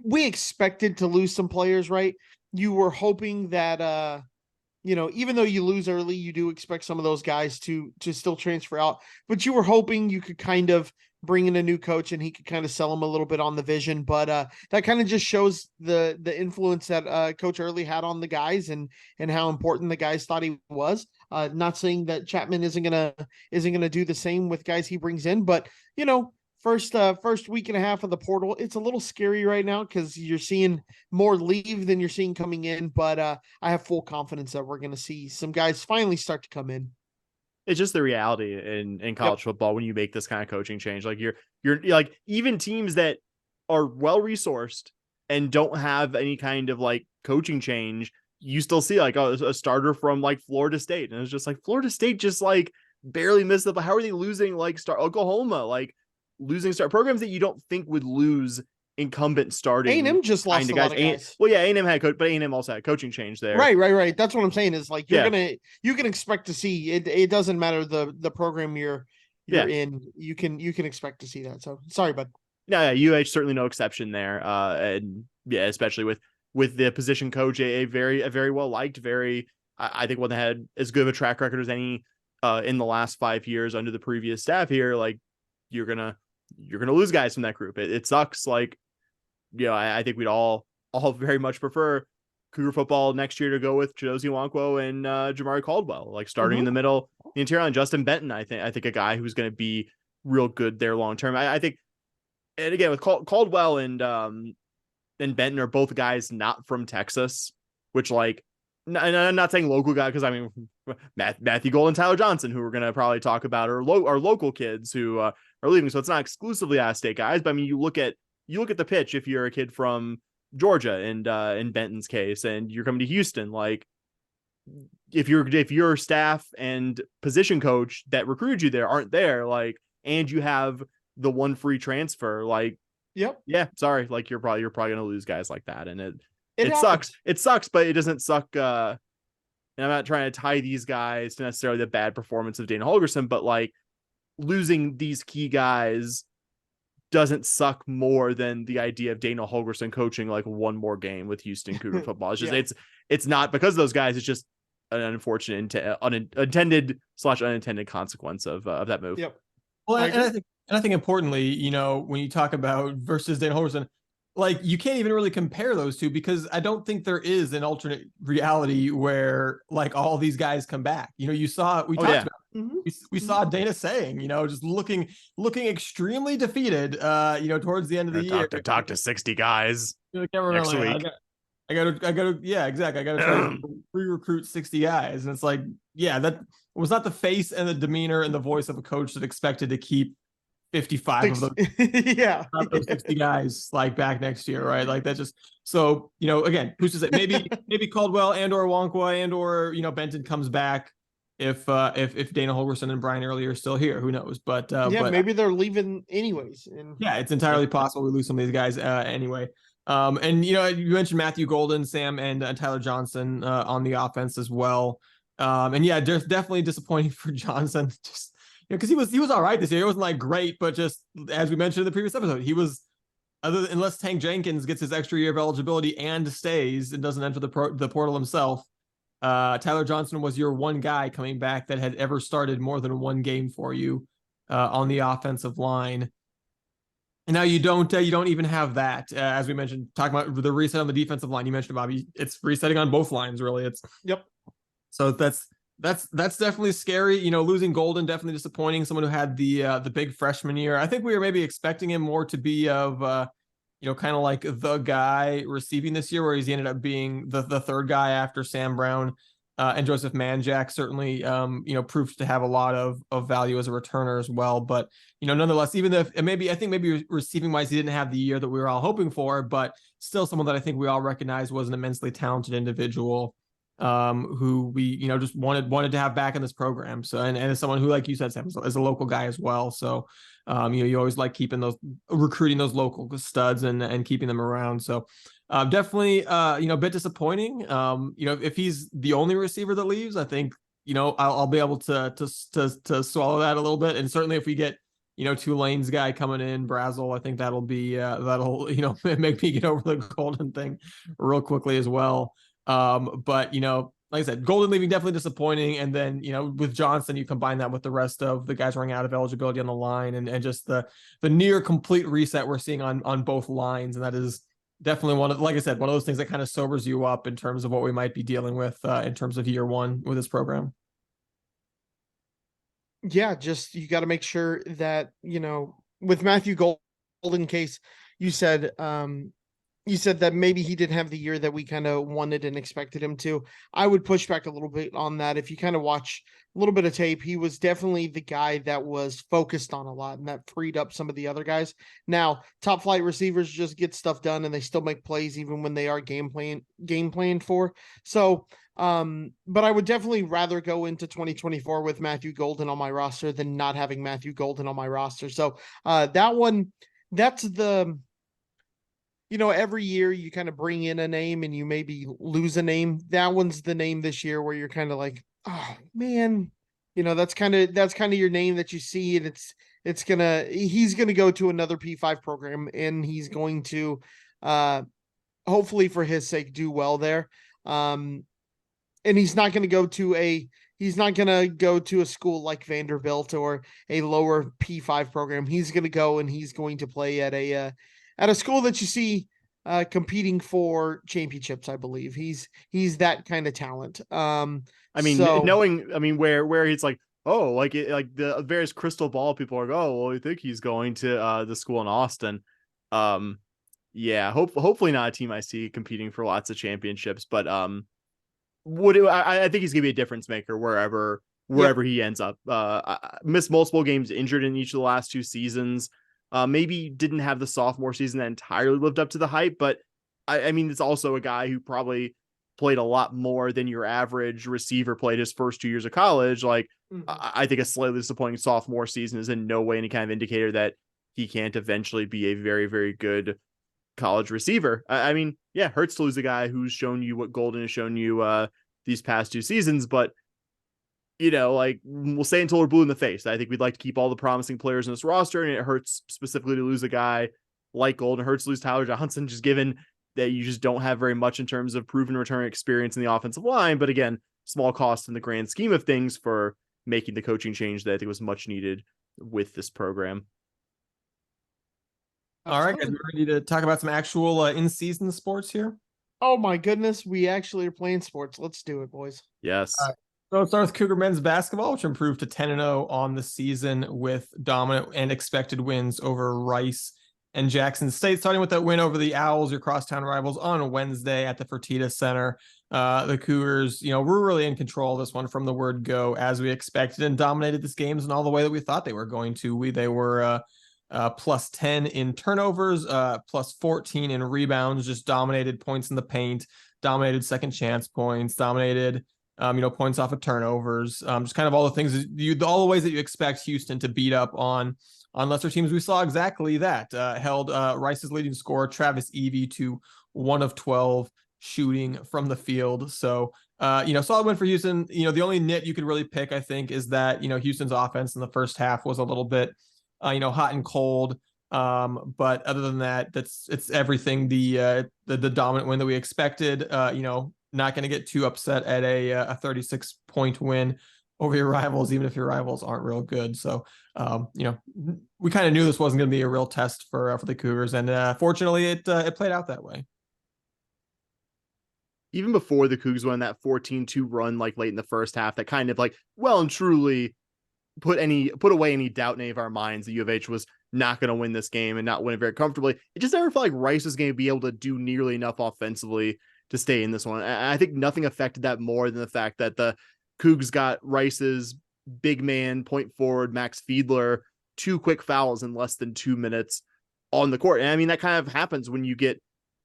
we expected to lose some players, right? You were hoping that even though you lose early, you do expect some of those guys to still transfer out, but you were hoping you could kind of bring in a new coach and he could kind of sell them a little bit on the vision. But that kind of just shows the influence that Coach Early had on the guys and how important the guys thought he was. Not saying that Chapman isn't gonna do the same with guys he brings in, but first week and a half of the portal, it's a little scary right now because you're seeing more leave than you're seeing coming in. But I have full confidence that we're going to see some guys finally start to come in. It's just the reality in college football when you make this kind of coaching change. Like you're like, even teams that are well resourced and don't have any kind of like coaching change, you still see like a starter from like Florida State, and it's just like Florida State just like barely missed it. But how are they losing like Oklahoma, like losing start programs that you don't think would lose incumbent starting? A&M just lost a lot of guys. Well, yeah, A&M had coach, but A&M also had coaching change there. Right. That's what I'm saying is like you can expect to see it. It doesn't matter the program you're in. You can expect to see that. So sorry, bud. Yeah, UH certainly no exception there. And yeah, especially with the position coach, a very well liked, I think one that had as good of a track record as any in the last 5 years under the previous staff here. Like you're gonna lose guys from that group. It sucks. Like, I think we'd all very much prefer Cougar football next year to go with Chidozie Nwanko and Jamari Caldwell, like starting in the middle, the interior line. Justin Benton, I think a guy who's going to be real good there long term. I think, and again with Caldwell and Benton are both guys not from Texas, which like, and I'm not saying local guy, because I mean Matthew Gold and Tyler Johnson, who we're going to probably talk about, are local kids who are leaving. So it's not exclusively out-of-state guys, but I mean, you look at the pitch if you're a kid from Georgia and in Benton's case, and you're coming to Houston, like if your staff and position coach that recruited you there aren't there, like, and you have the one free transfer, like, yeah, sorry, like you're probably going to lose guys like that, and it sucks. It sucks, but it doesn't suck. And I'm not trying to tie these guys to necessarily the bad performance of Dana Holgorsen, but like losing these key guys doesn't suck more than the idea of Dana Holgorsen coaching like one more game with Houston Cougar football. It's just it's not because of those guys. It's just an unfortunate unintended consequence of that move. Yep. Well, and I think importantly, when you talk about versus Dana Holgorsen, like you can't even really compare those two, because I don't think there is an alternate reality where like all these guys come back. We talked about we saw Dana saying, just looking extremely defeated, towards the end of the year. Talk to 60 guys next week. I gotta, yeah, exactly. I gotta try to re-recruit 60 guys, and it's like, yeah, that was not the face and the demeanor and the voice of a coach that expected to keep 55 of those, those 60 guys like back next year, right? Like that just, so, again, who's to say, maybe Caldwell and or Nwanko and or, Benton comes back if Dana Holgorsen and Brian Early are still here, who knows? But maybe they're leaving anyways. Yeah, it's entirely possible we lose some of these guys anyway. And you mentioned Matthew Golden, Sam, and Tyler Johnson on the offense as well. And yeah, there's definitely disappointing for Johnson, just because he was all right this year. It wasn't like great, but just as we mentioned in the previous episode, he was, unless Tank Jenkins gets his extra year of eligibility and stays and doesn't enter the portal himself, Tyler Johnson was your one guy coming back that had ever started more than one game for you on the offensive line. And now you don't even have that. As we mentioned, talking about the reset on the defensive line, you mentioned, Bobby, it's resetting on both lines, really. So that's definitely scary. Losing Golden, definitely disappointing. Someone who had the big freshman year. I think we were maybe expecting him more to be of kind of like the guy receiving this year, where he's ended up being the third guy after Sam Brown and Joseph Manjack. Certainly proved to have a lot of value as a returner as well. But nonetheless, even if maybe receiving wise he didn't have the year that we were all hoping for, but still someone that I think we all recognize was an immensely talented individual who we just wanted to have back in this program. So and as someone who, like you said, Sam, is a local guy as well. So you always like recruiting those local studs and keeping them around. So definitely a bit disappointing. If he's the only receiver that leaves, I think I'll be able to swallow that a little bit. And certainly if we get, Tulane's guy coming in, Brazel, I think that'll be that'll make me get over the Golden thing real quickly as well. But like I said, Golden leaving definitely disappointing. And then, with Johnson, you combine that with the rest of the guys running out of eligibility on the line, and just the near complete reset we're seeing on both lines. And that is definitely like I said, one of those things that kind of sobers you up in terms of what we might be dealing with in terms of year one with this program. Yeah, just you got to make sure that, with Matthew Golden case, you said that maybe he didn't have the year that we kind of wanted and expected him to. I would push back a little bit on that. If you kind of watch a little bit of tape, he was definitely the guy that was focused on a lot, and that freed up some of the other guys. Now, top flight receivers just get stuff done and they still make plays even when they are game planned for. So, but I would definitely rather go into 2024 with Matthew Golden on my roster than not having Matthew Golden on my roster. So, that's the, every year you kind of bring in a name and you maybe lose a name. That one's the name this year where you're kind of like, oh man, that's kind of your name that you see, and he's gonna go to another P5 program, and he's going to hopefully for his sake do well there. And he's not going to go to a school like Vanderbilt or a lower P5 program. He's going to go and he's going to play at a school that you see competing for championships. I believe he's that kind of talent. Knowing where he's like, oh, like the various crystal ball people are, oh, well, I think he's going to the school in Austin. Yeah, hopefully not a team I see competing for lots of championships, but I think he's gonna be a difference maker wherever he ends up. Missed multiple games, injured in each of the last 2 seasons. Maybe didn't have the sophomore season that entirely lived up to the hype, but I mean, it's also a guy who probably played a lot more than your average receiver played his first 2 years of college. Like, I think a slightly disappointing sophomore season is in no way any kind of indicator that he can't eventually be a very, very good college receiver. I mean, yeah, hurts to lose a guy who's shown you what Golden has shown you these past 2 seasons, but like, we'll say until we're blue in the face. I think we'd like to keep all the promising players in this roster, and it hurts specifically to lose a guy like Golden. It hurts to lose Tyler Johnson, just given that you just don't have very much in terms of proven return experience in the offensive line. But again, small cost in the grand scheme of things for making the coaching change that I think was much needed with this program. All right, guys, we're ready to talk about some actual in-season sports here. Oh my goodness, we actually are playing sports. Let's do it, boys. Yes. So let's start with Cougar men's basketball, which improved to 10-0 on the season with dominant and expected wins over Rice and Jackson State. Starting with that win over the Owls, your crosstown rivals, on Wednesday at the Fertitta Center. The Cougars, were really in control of this one from the word go, as we expected, and dominated this game in all the way that we thought they were going to. They were plus 10 in turnovers, plus 14 in rebounds, just dominated points in the paint, dominated second chance points, dominated, points off of turnovers, just kind of all the things, all the ways that you expect Houston to beat up on lesser teams. We saw exactly that. Held Rice's leading scorer, Travis Evie, to 1 of 12 shooting from the field. So, solid win for Houston. The only nit you could really pick, I think, is that, Houston's offense in the first half was a little bit, hot and cold. But other than that, it's everything. The dominant win that we expected. Not going to get too upset at a 36-point win over your rivals, even if your rivals aren't real good. So, we kind of knew this wasn't going to be a real test for the Cougars, and fortunately, it played out that way. Even before the Cougs went on that 14-2 run, like late in the first half, that kind of like well and truly put away any doubt in any of our minds that U of H was not going to win this game and not win it very comfortably. It just never felt like Rice was going to be able to do nearly enough offensively to stay in this one. I think nothing affected that more than the fact that the Cougs got Rice's big man point forward, Max Fiedler, 2 quick fouls in less than 2 minutes on the court. And I mean, that kind of happens when you get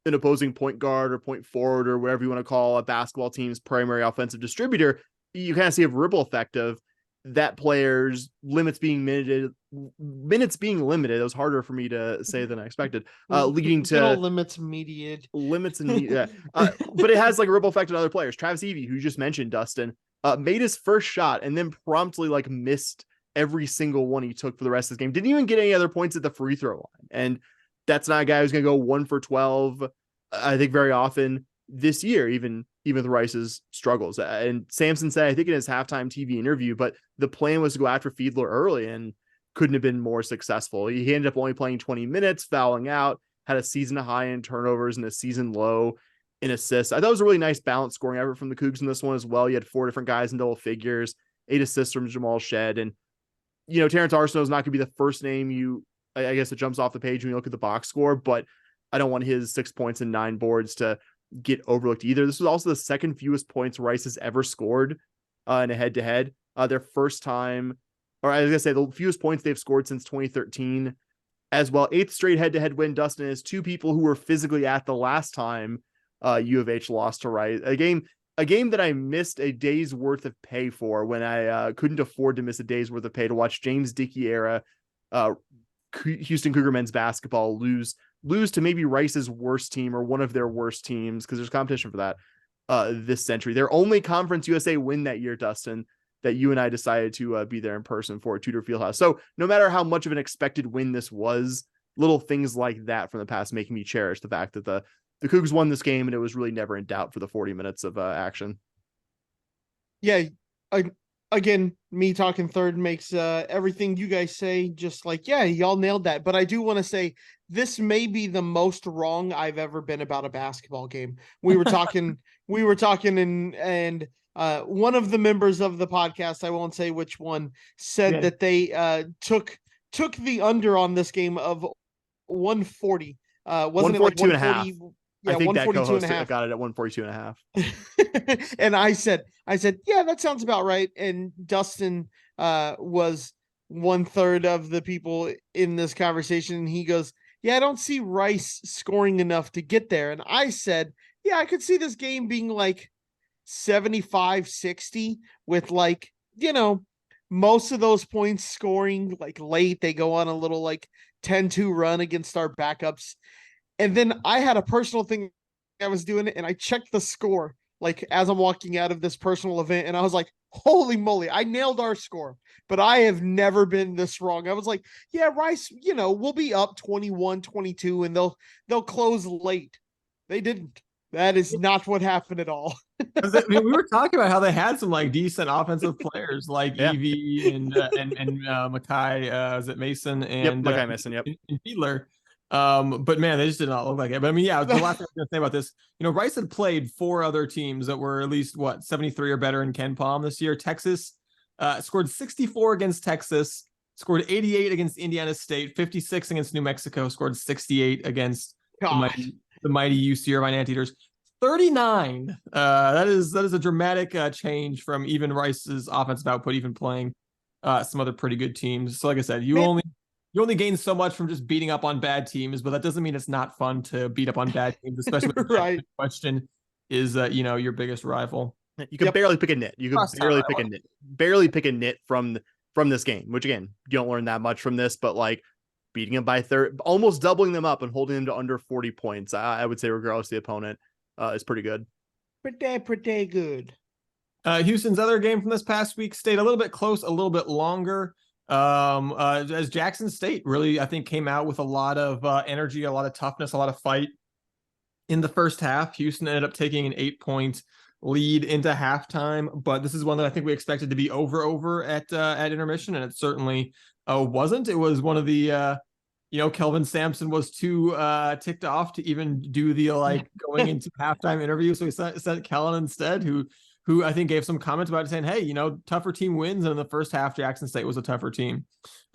an opposing point guard or point forward or whatever you want to call a basketball team's primary offensive distributor. You kind of see a ripple effect of that player's minutes being limited. It was harder for me to say than I expected, leading to limits mediated. But it has like a ripple effect on other players. Travis Evie, who you just mentioned, Dustin, made his first shot and then promptly like missed every single one he took for the rest of the game. Didn't even get any other points at the free throw line. And that's not a guy who's going to go 1 for 12. I think very often this year, even with Rice's struggles. And Sampson said, I think in his halftime TV interview, but the plan was to go after Fiedler early and couldn't have been more successful. He ended up only playing 20 minutes, fouling out, had a season high in turnovers and a season low in assists. I thought it was a really nice balanced scoring effort from the Cougs in this one as well. You had 4 different guys in double figures, 8 assists from Jamal Shed. And, Terrence Arsenault is not going to be the first name I guess it jumps off the page when you look at the box score, but I don't want his 6 points and 9 boards to get overlooked either. This was also the second fewest points Rice has ever scored in a head-to-head. Their first time, or I was going to say the fewest points they've scored since 2013 as well. 8th straight head-to-head win. Dustin is 2 people who were physically at the last time U of H lost to Rice. A game that I missed a day's worth of pay for when I couldn't afford to miss a day's worth of pay to watch James Dickey era Houston Cougar men's basketball lose to maybe Rice's worst team or one of their worst teams, because there's competition for that this century. Their only Conference USA win that year, Dustin, that you and I decided to be there in person for at Tudor Fieldhouse. So no matter how much of an expected win this was, little things like that from the past making me cherish the fact that the Cougs won this game and it was really never in doubt for the 40 minutes of action. Yeah, again, me talking third makes everything you guys say just like, yeah, y'all nailed that. But I do want to say this may be the most wrong I've ever been about a basketball game. We were talking, and one of the members of the podcast, I won't say which one, said that they took the under on this game of 140. Wasn't it like 140? Yeah, I think that co-host got it at 142.5. And I said, yeah, that sounds about right. And Dustin was 1/3 of the people in this conversation. And he goes, yeah, I don't see Rice scoring enough to get there. And I said, yeah, I could see this game being like 75-60 with like, most of those points scoring like late. They go on a little like 10-2 run against our backups. And then I had a personal thing I was doing it, and I checked the score like as I'm walking out of this personal event, and I was like, holy moly, I nailed our score. But I have never been this wrong. I was like, yeah, Rice, we'll be up 21-22 and they'll close late. They didn't. That is not what happened at all. We were talking about how they had some like decent offensive players like Evie and Makai, is it Mason and Makai Mason, and Fiedler. But man, they just did not look like it. But I mean, yeah, the last thing I was gonna say about this, Rice had played 4 other teams that were at least 73 or better in Ken Palm this year. Texas scored 64 against Texas, scored 88 against Indiana State, 56 against New Mexico, scored 68 against the mighty UC Irvine Anteaters. 39. That is a dramatic change from even Rice's offensive output, even playing some other pretty good teams. So like I said, you only gain so much from just beating up on bad teams, but that doesn't mean it's not fun to beat up on bad teams, especially when the question is your biggest rival. You can barely pick a nit. You can barely pick a nit from this game, which again, you don't learn that much from this, but like beating them by almost doubling them up and holding them to under 40 points, I would say regardless of the opponent, is pretty good. Pretty good. Houston's other game from this past week stayed a little bit close, a little bit longer. As Jackson State really, I think, came out with a lot of energy, a lot of toughness, a lot of fight in the first half. Houston ended up taking an 8-point lead into halftime, but this is one that I think we expected to be over at intermission, and it certainly wasn't. It was one of the Kelvin Sampson was too ticked off to even do the going into halftime interview, so he sent Kellen instead, who I think gave some comments about it saying, hey, tougher team wins. And in the first half, Jackson State was a tougher team.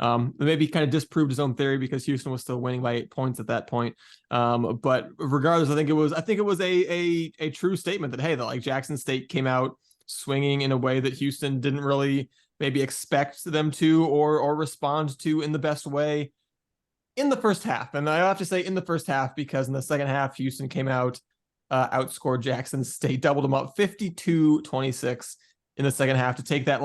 Maybe kind of disproved his own theory because Houston was still winning by 8 points at that point. But regardless, I think it was a true statement that, hey, Jackson State came out swinging in a way that Houston didn't really maybe expect them to or respond to in the best way in the first half. And I have to say in the first half, because in the second half, Houston came out, outscored Jackson State, doubled them up 52-26 in the second half to take that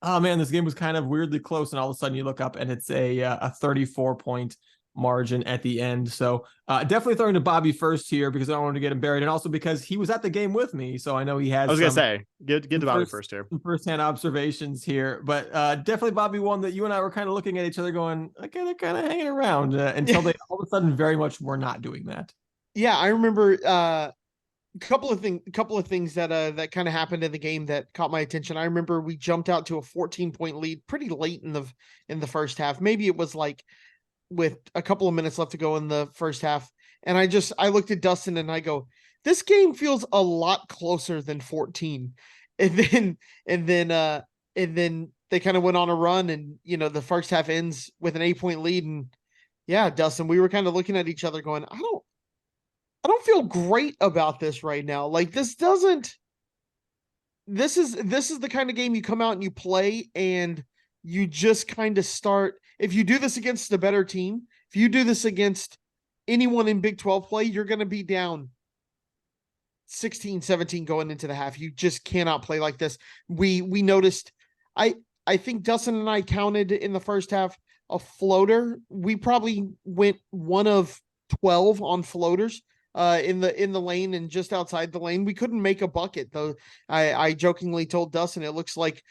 oh man, this game was kind of weirdly close, and all of a sudden you look up and it's a 34-point margin at the end. So definitely throwing to Bobby first here because I don't want to get him buried, and also because he was at the game with me, so I know he has. I was gonna say get to Bobby first here. Some firsthand observations here, but definitely Bobby, one that you and I were kind of looking at each other, going, okay, they're kind of hanging around until they all of a sudden very much were not doing that. Yeah, I remember a couple of things that kind of happened in the game that caught my attention. I remember we jumped out to a 14-point lead pretty late in the first half. Maybe it was like with a couple of minutes left to go in the first half. And I looked at Dustin and I go, this game feels a lot closer than 14. And then they kind of went on a run, and the first half ends with an 8-point lead. And yeah, Dustin, we were kind of looking at each other going, I don't feel great about this right now. Like this is the kind of game you come out and you play and you just kind of start. If you do this against a better team, if you do this against anyone in Big 12 play, you're going to be down 16-17 going into the half. You just cannot play like this. We noticed, I think Dustin and I counted in the first half a floater. We probably went 1 of 12 on floaters in the lane and just outside the lane. We couldn't make a bucket, though. I jokingly told Dustin it looks like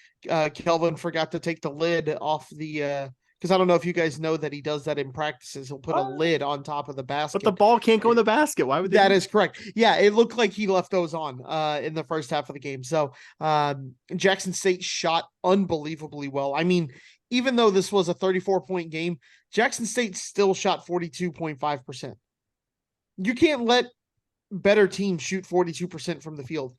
Kelvin forgot to take the lid off the because I don't know if you guys know that he does that in practices. He'll put a lid on top of the basket. But the ball can't go in the basket. Why would they? That is correct. Yeah, it looked like he left those on in the first half of the game. So Jackson State shot unbelievably well. I mean, even though this was a 34-point game, Jackson State still shot 42.5%. You can't let better teams shoot 42% from the field.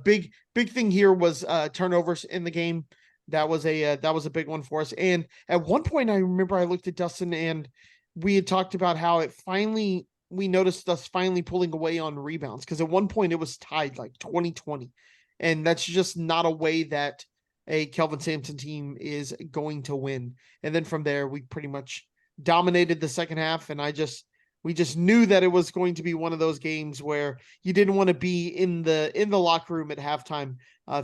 Big thing here was turnovers in the game. That was a big one for us. And at one point, I remember I looked at Dustin and we had talked about how we noticed us finally pulling away on rebounds, because at one point it was tied like 20-20, and that's just not a way that a Kelvin Sampson team is going to win. And then from there, we pretty much dominated the second half, and we just knew that it was going to be one of those games where you didn't want to be in the locker room at halftime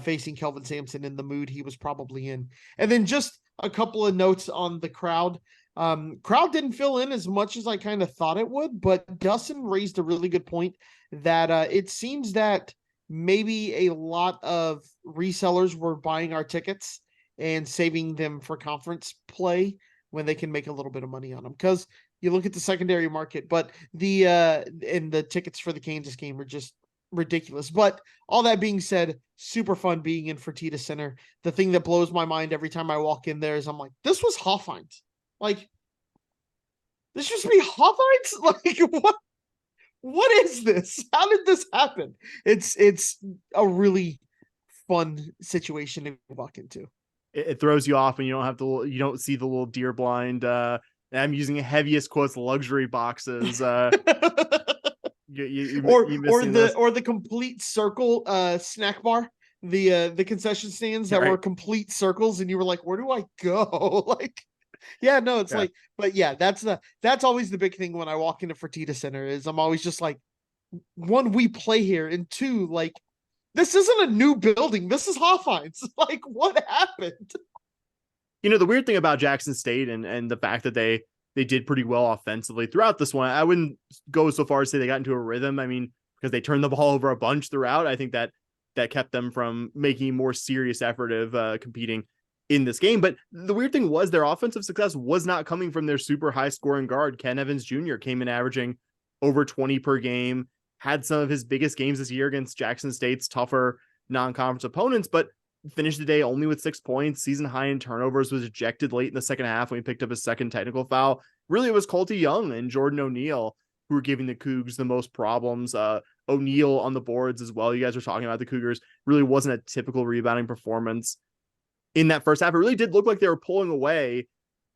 facing Kelvin Sampson in the mood he was probably in. And then just a couple of notes on the crowd. Crowd didn't fill in as much as I kind of thought it would, but Dustin raised a really good point that it seems that maybe a lot of resellers were buying our tickets and saving them for conference play when they can make a little bit of money on them. Because you look at the secondary market, but the tickets for the Kansas game are just ridiculous. But all that being said, super fun being in Fertitta Center. The thing that blows my mind every time I walk in there is I'm like, this was Hofheinz. Like, this used to be Hofheinz? Like, what is this? How did this happen? It's a really fun situation to walk into. It throws you off when you don't see the little deer blind. I'm using heaviest quotes, luxury boxes. Or the complete circle snack bar, the concession stands that were complete circles, and you were like, where do I go? Like, yeah, no, it's like, but yeah, that's always the big thing when I walk into Fertitta Center is I'm always just like, one, we play here, and two, like, this isn't a new building. This is Hofheinz. Like, what happened? The weird thing about Jackson State and the fact that they did pretty well offensively throughout this one, I wouldn't go so far as to say they got into a rhythm. I mean, because they turned the ball over a bunch throughout. I think that kept them from making a more serious effort of competing in this game. But the weird thing was their offensive success was not coming from their super high scoring guard. Ken Evans Jr. came in averaging over 20 per game, had some of his biggest games this year against Jackson State's tougher non-conference opponents, but finished the day only with 6 points. Season high in turnovers, was ejected late in the second half when he picked up his second technical foul. Really, it was Colty Young and Jordan O'Neal who were giving the Cougs the most problems. O'Neal on the boards as well. You guys were talking about the Cougars. Really wasn't a typical rebounding performance in that first half. It really did look like they were pulling away.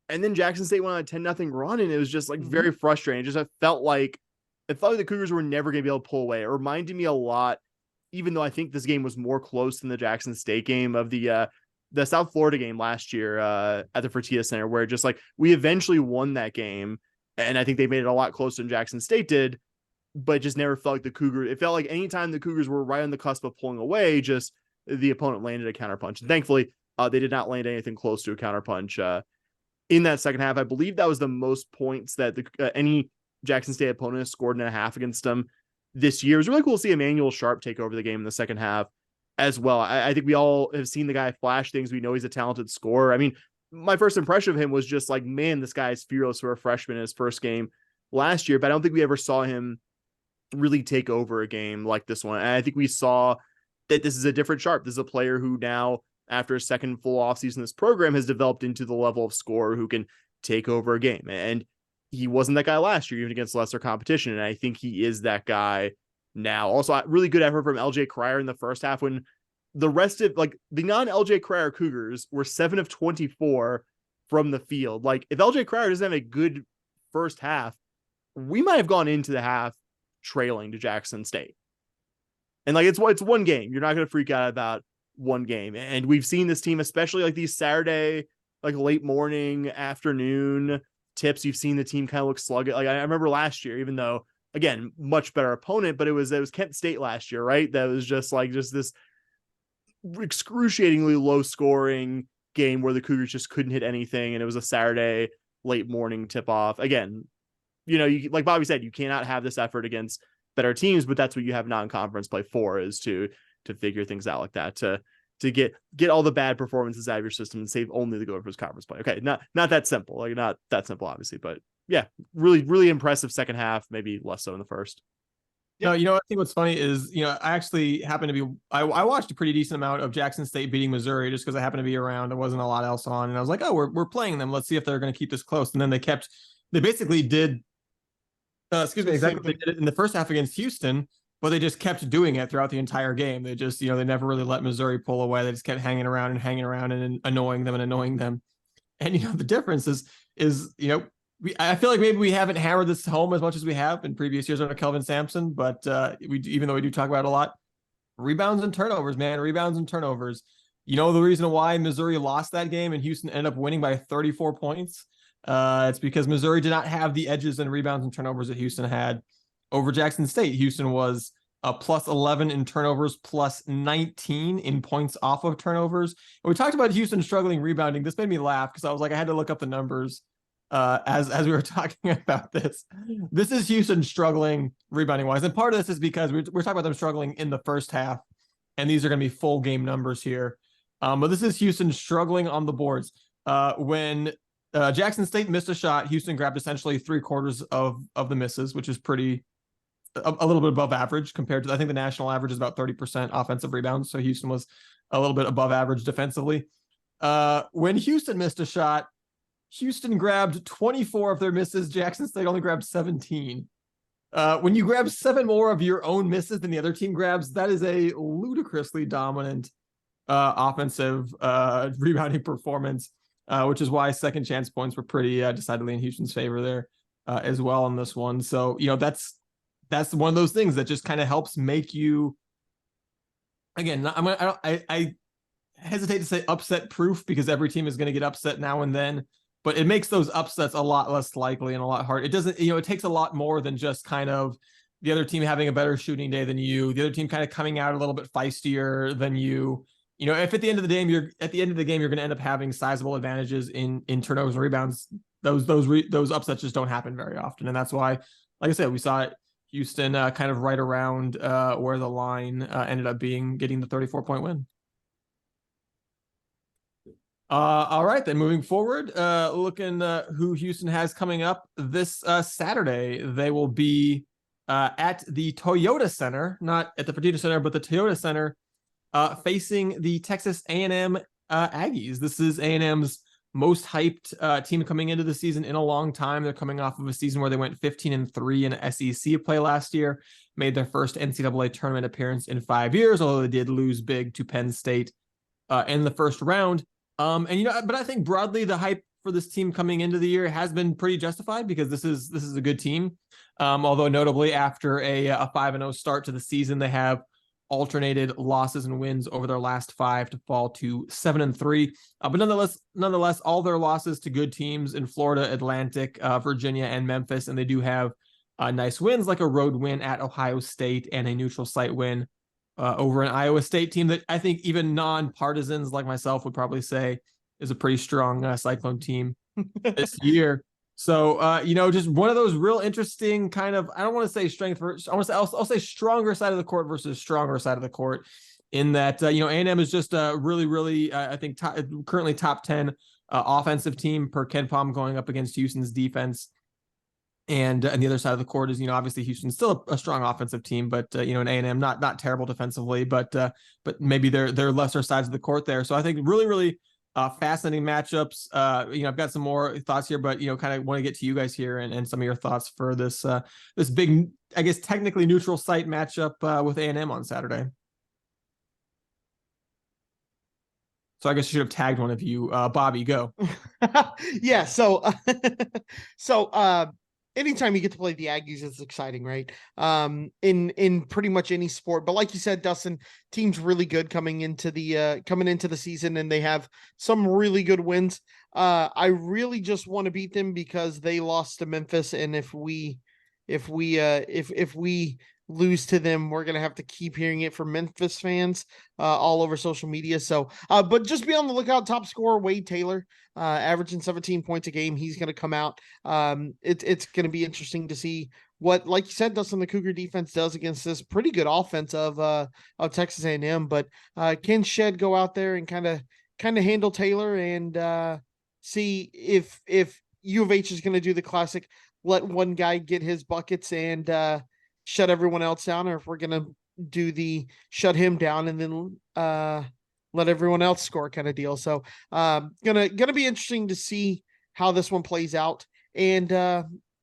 And then Jackson State went on a 10-0 run, and it was just like very frustrating. It felt like the Cougars were never going to be able to pull away. It reminded me a lot, even though I think this game was more close than the Jackson State game, of the South Florida game last year at the Fertitta Center, where just like we eventually won that game. And I think they made it a lot closer than Jackson State did, but it just never felt like the Cougars. It felt like anytime the Cougars were right on the cusp of pulling away, just the opponent landed a counterpunch. And thankfully, they did not land anything close to a counterpunch in that second half. I believe that was the most points that any Jackson State opponent has scored in a half against them this year. It was really cool to see Emmanuel Sharp take over the game in the second half as well. I think we all have seen the guy flash things. We know he's a talented scorer. I mean, my first impression of him was just like, man, this guy is fearless for a freshman in his first game last year, but I don't think we ever saw him really take over a game like this one. And I think we saw that this is a different Sharp. This is a player who now, after a second full offseason, this program has developed into the level of scorer who can take over a game. And he wasn't that guy last year, even against lesser competition. And I think he is that guy now. Also, really good effort from LJ Cryer in the first half when the rest of like the non-LJ Cryer Cougars were 7 of 24 from the field. Like if LJ Cryer doesn't have a good first half, we might have gone into the half trailing to Jackson State. And like it's one game. You're not going to freak out about one game. And we've seen this team, especially like these Saturday, like late morning, afternoon tips. You've seen the team kind of look sluggish. Like I remember last year, even though again, much better opponent, but it was Kent State last year, right? That was just this excruciatingly low scoring game where the Cougars just couldn't hit anything. And it was a Saturday late morning tip off. Again, you like Bobby said, you cannot have this effort against better teams, but that's what you have non-conference play for, is to figure things out like that, to get all the bad performances out of your system and save only the Gophers conference play. Okay, not that simple, like not that simple, obviously, but yeah, really, really impressive second half, maybe less so in the first. No, I think what's funny is, I actually happened to be, I watched a pretty decent amount of Jackson State beating Missouri just because I happened to be around. There wasn't a lot else on. And I was like, oh, we're playing them. Let's see if they're going to keep this close. And then they basically did, exactly what they did it in the first half against Houston, but they just kept doing it throughout the entire game. They just, they never really let Missouri pull away. They just kept hanging around and annoying them. And, the difference is, I feel like maybe we haven't hammered this home as much as we have in previous years under Kelvin Sampson, but even though we do talk about it a lot, rebounds and turnovers, man, rebounds and turnovers. The reason why Missouri lost that game and Houston ended up winning by 34 points? It's because Missouri did not have the edges and rebounds and turnovers that Houston had over Jackson State. Houston was a plus 11 in turnovers, plus 19 in points off of turnovers. And we talked about Houston struggling rebounding. This made me laugh because I was like, I had to look up the numbers. As we were talking about this is Houston struggling rebounding wise. And part of this is because we're talking about them struggling in the first half, and these are going to be full game numbers here. But this is Houston struggling on the boards. When Jackson State missed a shot, Houston grabbed essentially 3/4 of the misses, which is a little bit above average compared to, I think the national average is about 30% offensive rebounds. So Houston was a little bit above average defensively. When Houston missed a shot, Houston grabbed 24 of their misses. Jackson State only grabbed 17. When you grab 7 more of your own misses than the other team grabs, that is a ludicrously dominant offensive rebounding performance, which is why second chance points were pretty decidedly in Houston's favor there as well on this one. So, that's one of those things that just kind of helps make you, again, I hesitate to say upset proof because every team is going to get upset now and then. But it makes those upsets a lot less likely and a lot harder. It doesn't, it takes a lot more than just kind of the other team having a better shooting day than you, the other team kind of coming out a little bit feistier than you. If at the end of the game you're going to end up having sizable advantages in turnovers and rebounds, those upsets just don't happen very often. And that's why, like I said, we saw it Houston kind of right around where the line ended up being, getting the 34-point win. All right, then moving forward, looking who Houston has coming up this Saturday. They will be at the Toyota Center, not at the Fertitta Center, but the Toyota Center, facing the Texas A&M Aggies. This is A&M's most hyped team coming into the season in a long time. They're coming off of a season where they went 15-3 in SEC play last year, made their first NCAA tournament appearance in 5 years, although they did lose big to Penn State in the first round. But I think broadly the hype for this team coming into the year has been pretty justified because this is a good team. Although notably after a 5-0 start to the season, they have alternated losses and wins over their last 5 to fall to 7-3. But nonetheless, all their losses to good teams in Florida, Atlantic, Virginia, and Memphis, and they do have nice wins like a road win at Ohio State and a neutral site win over an Iowa State team that I think even non-partisans like myself would probably say is a pretty strong Cyclone team. this year. So, just one of those real interesting kind of, I don't want to say strength versus, I'll say stronger side of the court versus stronger side of the court in that, A&M is just a really, really, I think currently top 10 offensive team per Ken Palm going up against Houston's defense. And the other side of the court is, obviously Houston's still a strong offensive team, but in A&M not terrible defensively, but maybe they're lesser sides of the court there. So I think really, really fascinating matchups. I've got some more thoughts here, but kind of want to get to you guys here and some of your thoughts for this this big, I guess technically neutral site matchup with A&M on Saturday. So I guess I should have tagged one of you. Bobby, go. Yeah. So, anytime you get to play the Aggies, it's exciting, right? In pretty much any sport. But like you said, Dustin, team's really good coming into the season, and they have some really good wins. I really just want to beat them because they lost to Memphis, and if we lose to them, we're gonna have to keep hearing it from Memphis fans all over social media. So, but just be on the lookout. Top scorer Wade Taylor, averaging 17 points a game. He's gonna come out. It's gonna be interesting to see what, like you said, Dustin, the Cougar defense does against this pretty good offense of Texas A&M. But can Shed go out there and kind of handle Taylor and see if U of H is gonna do the classic, let one guy get his buckets and shut everyone else down, or if we're gonna do the shut him down and then let everyone else score kind of deal. So gonna be interesting to see how this one plays out. And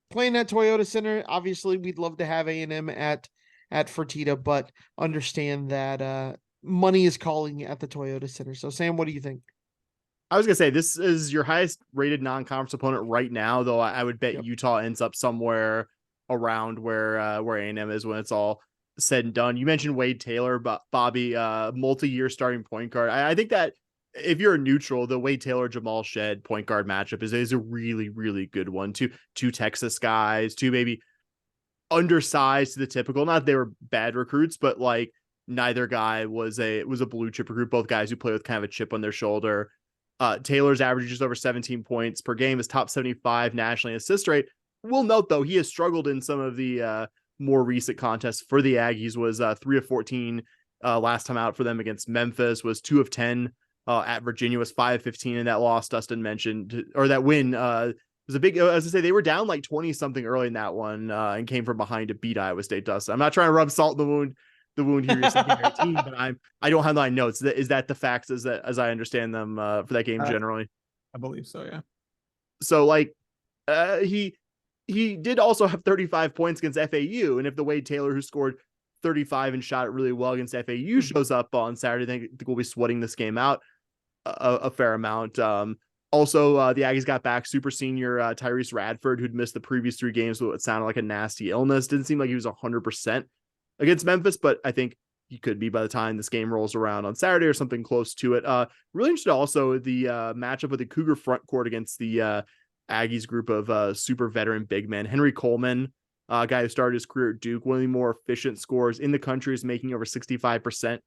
playing at Toyota Center, obviously we'd love to have A&M at Fertitta, but understand that money is calling at the Toyota Center. So Sam, what do you think? I was gonna say this is your highest rated non-conference opponent right now, though I would bet Utah ends up somewhere around where A&M is when it's all said and done. You mentioned Wade Taylor, but Bobby, multi-year starting point guard. I think that if you're a neutral, the Wade Taylor Jamal Shed point guard matchup is a really, really good one. Two Texas guys, two maybe undersized to the typical. Not that they were bad recruits, but like neither guy was a blue chip recruit. Both guys who play with kind of a chip on their shoulder. Taylor's average just over 17 points per game, is top 75 nationally in assist rate. We'll note, though, he has struggled in some of the more recent contests for the Aggies. Was 3 of 14 last time out for them against Memphis, was 2 of 10 at Virginia, was 5 of 15 in that loss Dustin mentioned, or that win. Was a big, as I say, they were down like 20 something early in that one and came from behind to beat Iowa State. Dustin, I'm not trying to rub salt in the wound here, your secondary team, but I don't have my notes. Is that the facts as I understand them for that game generally? I believe so, yeah. So like he did also have 35 points against FAU, and if the Wade Taylor, who scored 35 and shot it really well against FAU, shows up on Saturday, I think we'll be sweating this game out a fair amount. Also, the Aggies got back super senior Tyrese Radford, who'd missed the previous 3 games with what sounded like a nasty illness. Didn't seem like he was 100% against Memphis, but I think he could be by the time this game rolls around on Saturday or something close to it. Really interested also the matchup with the Cougar front court against the Aggies group of super veteran big men. Henry Coleman, a guy who started his career at Duke, one of the more efficient scorers in the country, is making over 65%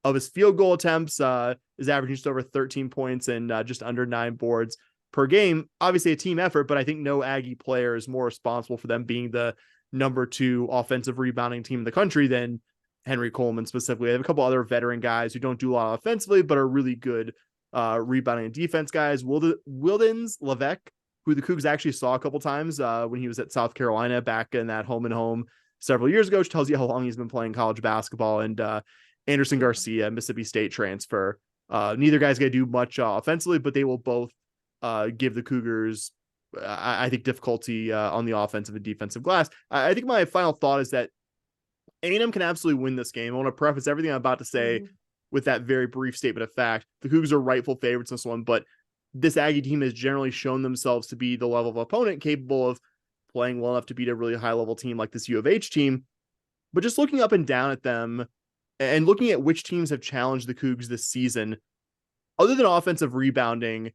of his field goal attempts, is averaging just over 13 points and just under 9 boards per game. Obviously a team effort, but I think no Aggie player is more responsible for them being the number 2 offensive rebounding team in the country than Henry Coleman specifically. They have a couple other veteran guys who don't do a lot offensively, but are really good rebounding and defense guys. Wildens Levesque, who the Cougs actually saw a couple times when he was at South Carolina back in that home and home several years ago, which tells you how long he's been playing college basketball. And Anderson Garcia, Mississippi State transfer. Neither guy's going to do much offensively, but they will both give the Cougars, I think, difficulty on the offensive and defensive glass. I think my final thought is that A&M can absolutely win this game. I want to preface everything I'm about to say with that very brief statement of fact. The Cougars are rightful favorites in this one, but this Aggie team has generally shown themselves to be the level of opponent capable of playing well enough to beat a really high level team like this U of H team. But just looking up and down at them and looking at which teams have challenged the Cougs this season, other than offensive rebounding,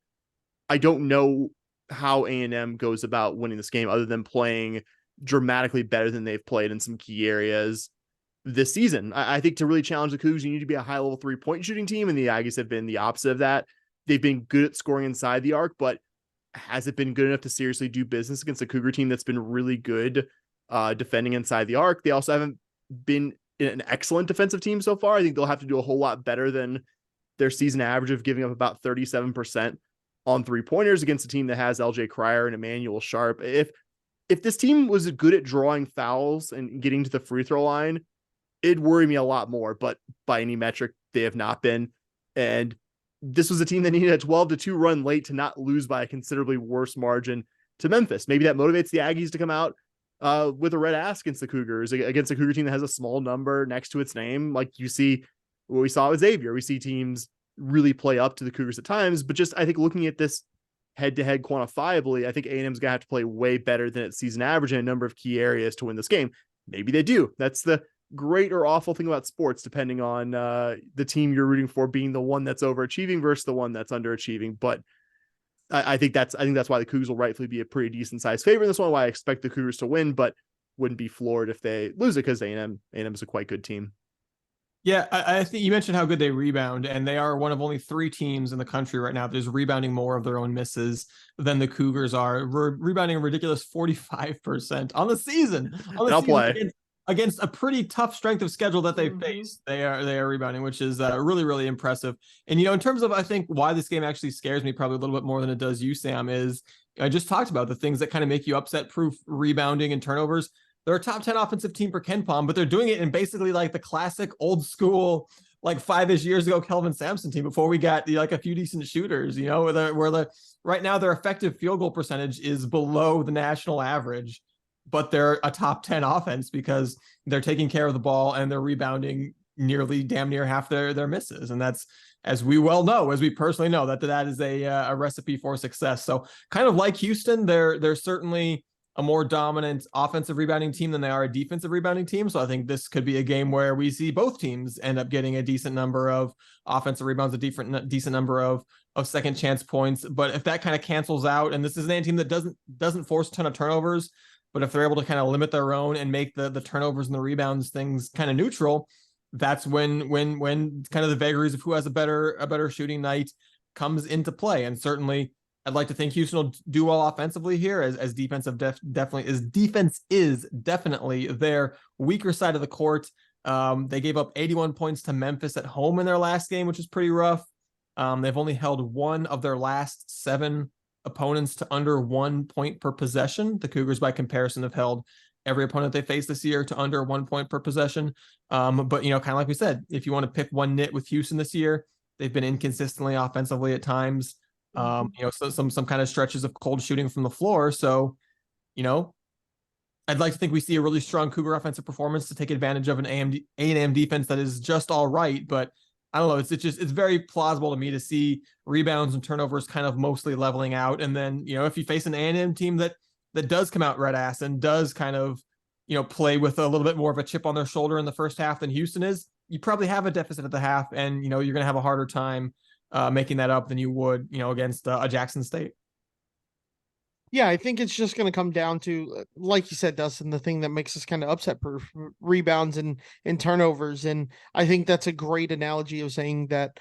I don't know how A&M goes about winning this game other than playing dramatically better than they've played in some key areas this season. I think to really challenge the Cougs, you need to be a high level 3-point shooting team, and the Aggies have been the opposite of that. They've been good at scoring inside the arc, but has it been good enough to seriously do business against a Cougar team that's been really good defending inside the arc? They also haven't been an excellent defensive team so far. I think they'll have to do a whole lot better than their season average of giving up about 37% on 3-pointers against a team that has LJ Cryer and Emmanuel Sharp. If this team was good at drawing fouls and getting to the free throw line, it'd worry me a lot more, but by any metric, they have not been. And this was a team that needed a 12-2 run late to not lose by a considerably worse margin to Memphis. Maybe that motivates the Aggies to come out with a red ass against the Cougars, against a Cougar team that has a small number next to its name. Like you see what we saw with Xavier. We see teams really play up to the Cougars at times, but just, I think looking at this head-to-head quantifiably, I think A&M's gonna have to play way better than its season average in a number of key areas to win this game. Maybe they do. That's the great or awful thing about sports, depending on the team you're rooting for being the one that's overachieving versus the one that's underachieving. But I think that's why the Cougars will rightfully be a pretty decent sized favorite. That's why I expect the Cougars to win, but wouldn't be floored if they lose it, because A&M is a quite good team. Yeah, I think you mentioned how good they rebound, and they are one of only 3 teams in the country right now that is rebounding more of their own misses than the Cougars are. We're rebounding a ridiculous 45% on the season. I'll play against a pretty tough strength of schedule that they face. They are rebounding, which is really, really impressive. And, in terms of, I think, why this game actually scares me probably a little bit more than it does you, Sam, is I just talked about the things that kind of make you upset proof: rebounding and turnovers. They're a top 10 offensive team per KenPom, but they're doing it in basically like the classic old school, like 5-ish years ago, Kelvin Sampson team before we got like a few decent shooters, where right now their effective field goal percentage is below the national average, but they're a top 10 offense because they're taking care of the ball and they're rebounding nearly damn near half their misses. And that's, as we well know, as we personally know, that is a recipe for success. So kind of like Houston, they're certainly a more dominant offensive rebounding team than they are a defensive rebounding team. So I think this could be a game where we see both teams end up getting a decent number of offensive rebounds, a decent number of second chance points. But if that kind of cancels out, and this is an team that doesn't force a ton of turnovers, but if they're able to kind of limit their own and make the turnovers and the rebounds things kind of neutral, that's when kind of the vagaries of who has a better shooting night comes into play. And certainly I'd like to think Houston will do well offensively here, as defense is definitely their weaker side of the court. They gave up 81 points to Memphis at home in their last game, which is pretty rough. They've only held one of their last 7 opponents to under 1 point per possession. The Cougars, by comparison, have held every opponent they faced this year to under 1 point per possession. But kind of like we said, if you want to pick one nit with Houston this year, they've been inconsistently offensively at times. So some kind of stretches of cold shooting from the floor. So, I'd like to think we see a really strong Cougar offensive performance to take advantage of an A&M defense that is just all right. But I don't know. It's very plausible to me to see rebounds and turnovers kind of mostly leveling out. And then, if you face an A&M team that does come out red ass and does kind of, play with a little bit more of a chip on their shoulder in the first half than Houston is, you probably have a deficit at the half, and, you're going to have a harder time making that up than you would, against a Jackson State. Yeah, I think it's just going to come down to, like you said, Dustin, the thing that makes us kind of upset proof: rebounds and turnovers. And I think that's a great analogy of saying that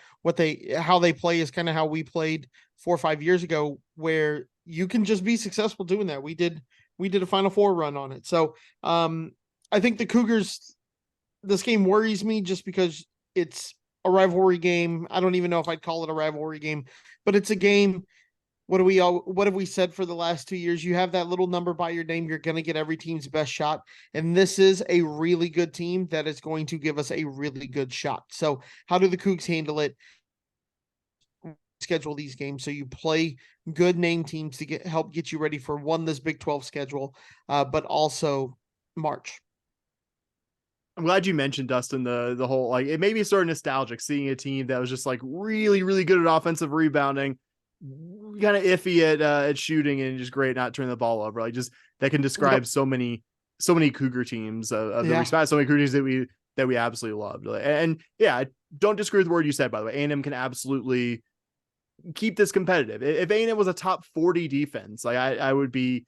how they play is kind of how we played 4 or 5 years ago, where you can just be successful doing that. We did a Final Four run on it. So I think the Cougars, this game worries me just because it's a rivalry game. I don't even know if I'd call it a rivalry game, but it's a game. What have we said for the last 2 years? You have that little number by your name, you're going to get every team's best shot. And this is a really good team that is going to give us a really good shot. So how do the Cougs handle it? Schedule these games so you play good name teams to help get you ready for this Big 12 schedule, but also March. I'm glad you mentioned, Dustin, the whole, like, it made me sort of nostalgic seeing a team that was just like really, really good at offensive rebounding, kind of iffy at shooting, and just great not turning the ball over. Like, just that can describe so many Cougar teams of the respect, so many Cougar teams that we absolutely loved. And yeah, I don't disagree with the word you said, by the way. A&M can absolutely keep this competitive. If A&M was a top 40 defense, like I'd be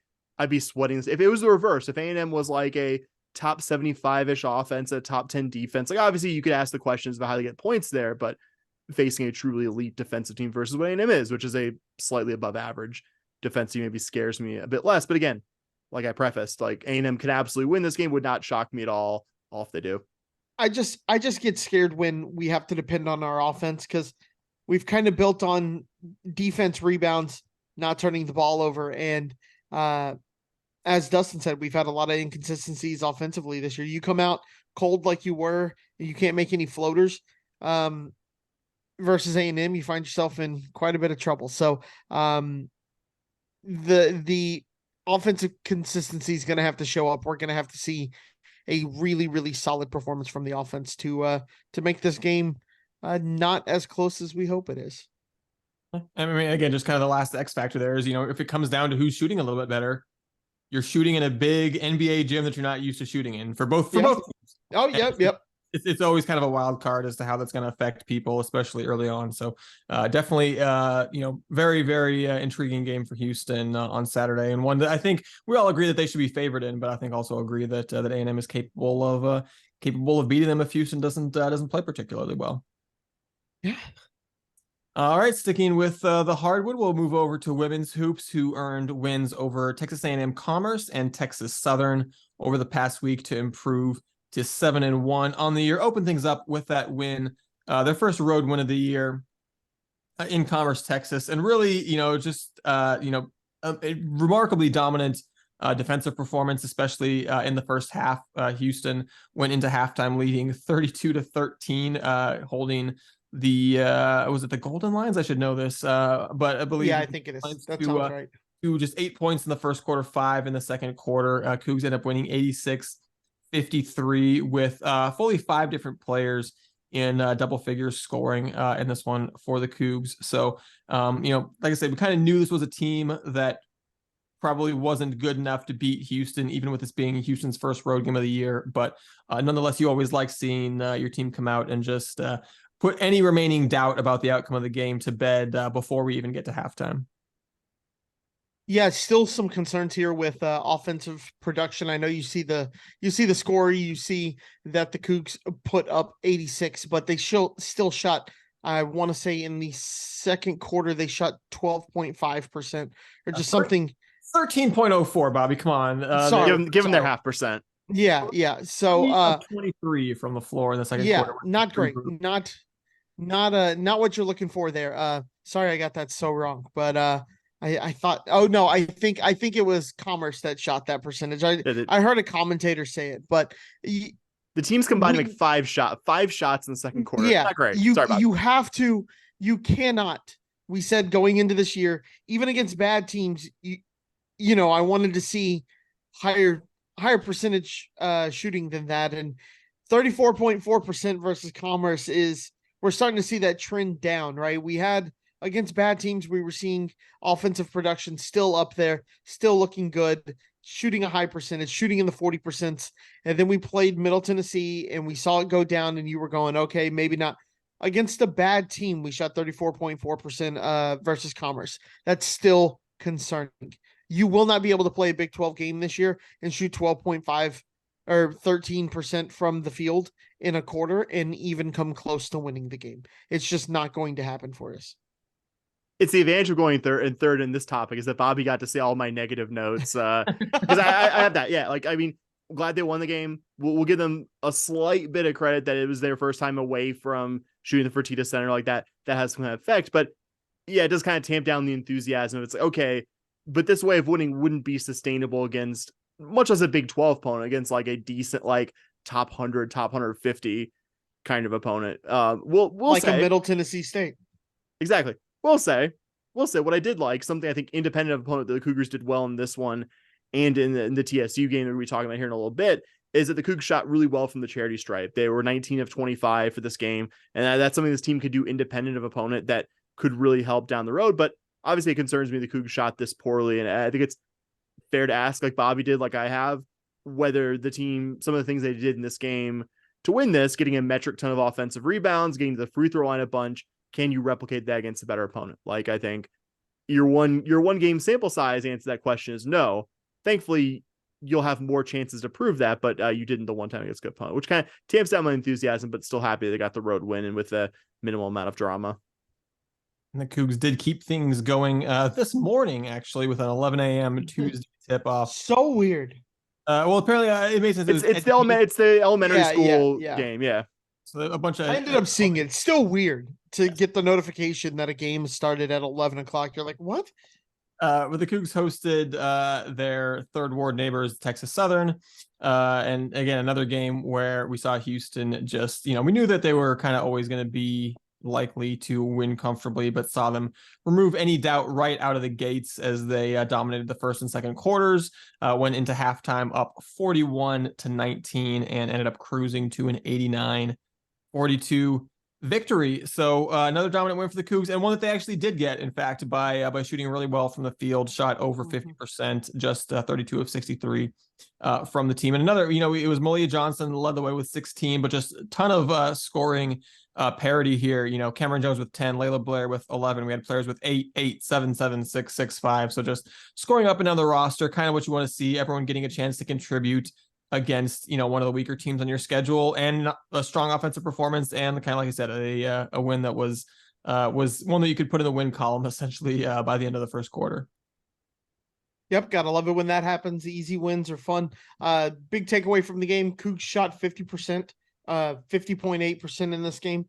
sweating this. If it was the reverse, if A&M was like a top 75-ish offense, a top 10 defense, like obviously you could ask the questions about how to get points there, but facing a truly elite defensive team versus what A&M is, which is a slightly above average defensively maybe scares me a bit less. But again, like I prefaced, like A&M could absolutely win this game, would not shock me at all if they do. I just get scared when we have to depend on our offense because we've kind of built on defense rebounds, not turning the ball over. And as Dustin said, we've had a lot of inconsistencies offensively this year. You come out cold like you were, and you can't make any floaters. Versus A&M, you find yourself in quite a bit of trouble. So the offensive consistency is going to have to show up. We're going to have to see a really, really solid performance from the offense to make this game not as close as we hope it is. I mean, again, just kind of the last X factor there is, if it comes down to who's shooting a little bit better, you're shooting in a big NBA gym that you're not used to shooting in for both teams. Oh, yep. It's always kind of a wild card as to how that's going to affect people, especially early on. So definitely, very, very intriguing game for Houston on Saturday, and one that I think we all agree that they should be favored in, but I think also agree that that A&M is capable of beating them if Houston doesn't play particularly well. Yeah. All right, sticking with the hardwood, we'll move over to women's hoops, who earned wins over Texas A&M Commerce and Texas Southern over the past week to improve to 7-1 on the year. Open things up with that win, their first road win of the year in Commerce, Texas, and really, just a remarkably dominant defensive performance, especially in the first half. Houston went into halftime leading 32-13, holding the was it the Golden Lions? I should know this, but I believe I think it is. That sounds right. To just 8 points in the first quarter, 5 in the second quarter. Cougs end up winning 86-53 with fully 5 different players in double figures scoring in this one for the Cougs. So, like I said, we kind of knew this was a team that probably wasn't good enough to beat Houston, even with this being Houston's first road game of the year. But nonetheless, you always like seeing your team come out and just put any remaining doubt about the outcome of the game to bed before we even get to halftime. Yeah, still some concerns here with offensive production. I know you see the score, you see that the Cougs put up 86, but they still shot, I want to say in the second quarter, they shot 12.5% or just something. 13.04, Bobby, come on. Give them their 0.5%. Yeah. So 23 from the floor in the second quarter. Not great. Not what you're looking for there. Sorry, I got that so wrong, but I thought, oh no, I think it was Commerce that shot that percentage. I heard a commentator say it, but the team's combined like 5 shots in the second quarter. Yeah, not great. You cannot. We said going into this year, even against bad teams, I wanted to see higher percentage shooting than that, and 34.4% versus Commerce we're starting to see that trend down, right? We had against bad teams, we were seeing offensive production still up there, still looking good, shooting a high percentage, shooting in the 40%. And then we played Middle Tennessee and we saw it go down, and you were going, okay, maybe not. Against a bad team, we shot 34.4% versus Commerce. That's still concerning. You will not be able to play a Big 12 game this year and shoot 12.5 or 13% from the field in a quarter and even come close to winning the game. It's just not going to happen for us. It's the advantage of going third in this topic is that Bobby got to say all my negative notes because I have that. Yeah, I'm glad they won the game. We'll give them a slight bit of credit that it was their first time away from shooting the Fertitta Center like that. That has some kind of effect, but yeah, it does kind of tamp down the enthusiasm. It's like, okay, but this way of winning wouldn't be sustainable against much as a Big 12 opponent, against like a decent top 100, top 150 kind of opponent. We'll like say a Middle Tennessee State. Exactly. We'll say what I did like, something I think independent of opponent that the Cougars did well in this one and in the TSU game that we'll be talking about here in a little bit, is that the Cougs shot really well from the charity stripe. They were 19 of 25 for this game, and that's something this team could do independent of opponent that could really help down the road. But obviously it concerns me the Cougs shot this poorly, and I think it's fair to ask, like Bobby did, like I have, whether the team, some of the things they did in this game to win this, getting a metric ton of offensive rebounds, getting to the free throw line a bunch, can you replicate that against a better opponent? Like, I think your one game sample size answer to that question is no. Thankfully, you'll have more chances to prove that, but you didn't the one time against a good opponent, which kind of tamps down my enthusiasm, but still happy they got the road win and with a minimal amount of drama. And the Cougs did keep things going this morning, actually, with an 11 a.m. Tuesday tip-off. So weird. Well, apparently it makes sense. It's the elementary school game. Yeah. So a bunch of I ended up seeing it. It's still weird to get the notification that a game started at 11 o'clock. You're like, what? But the Cougs hosted their third ward neighbors, Texas Southern. And again, another game where we saw Houston just, we knew that they were kind of always going to be likely to win comfortably, but saw them remove any doubt right out of the gates as they dominated the first and second quarters, went into halftime up 41-19 and ended up cruising to an 89-42 victory. So another dominant win for the Cougs, and one that they actually did get, in fact, by shooting really well from the field, shot over 50%, just 32 of 63 from the team. And another, it was Malia Johnson led the way with 16, but just a ton of scoring parity here. Cameron Jones with 10, Layla Blair with 11. We had players with 8, 8, 7, 7, 6, 6, 5. So just scoring up and down the roster, kind of what you want to see, everyone getting a chance to contribute against one of the weaker teams on your schedule, and a strong offensive performance, and kind of like I said, a win that was one that you could put in the win column essentially by the end of the first quarter. Yep, gotta love it when that happens. Easy wins are fun. Big takeaway from the game: Cougs shot 50%, 50.8% in this game.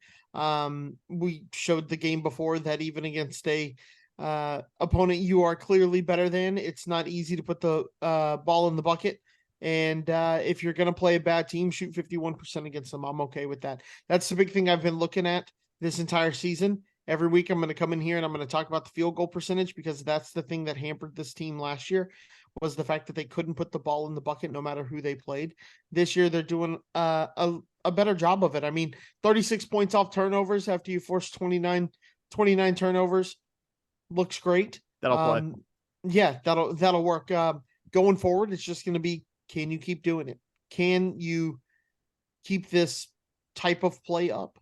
We showed the game before that even against a opponent you are clearly better than, it's not easy to put the ball in the bucket. And if you're going to play a bad team, shoot 51% against them. I'm okay with that. That's the big thing I've been looking at this entire season. Every week I'm going to come in here and I'm going to talk about the field goal percentage, because that's the thing that hampered this team last year, was the fact that they couldn't put the ball in the bucket no matter who they played. This year they're doing a better job of it. I mean, 36 points off turnovers after you force 29 turnovers looks great. That'll play. Yeah, that'll work. Going forward, it's just going to be, can you keep doing it? Can you keep this type of play up?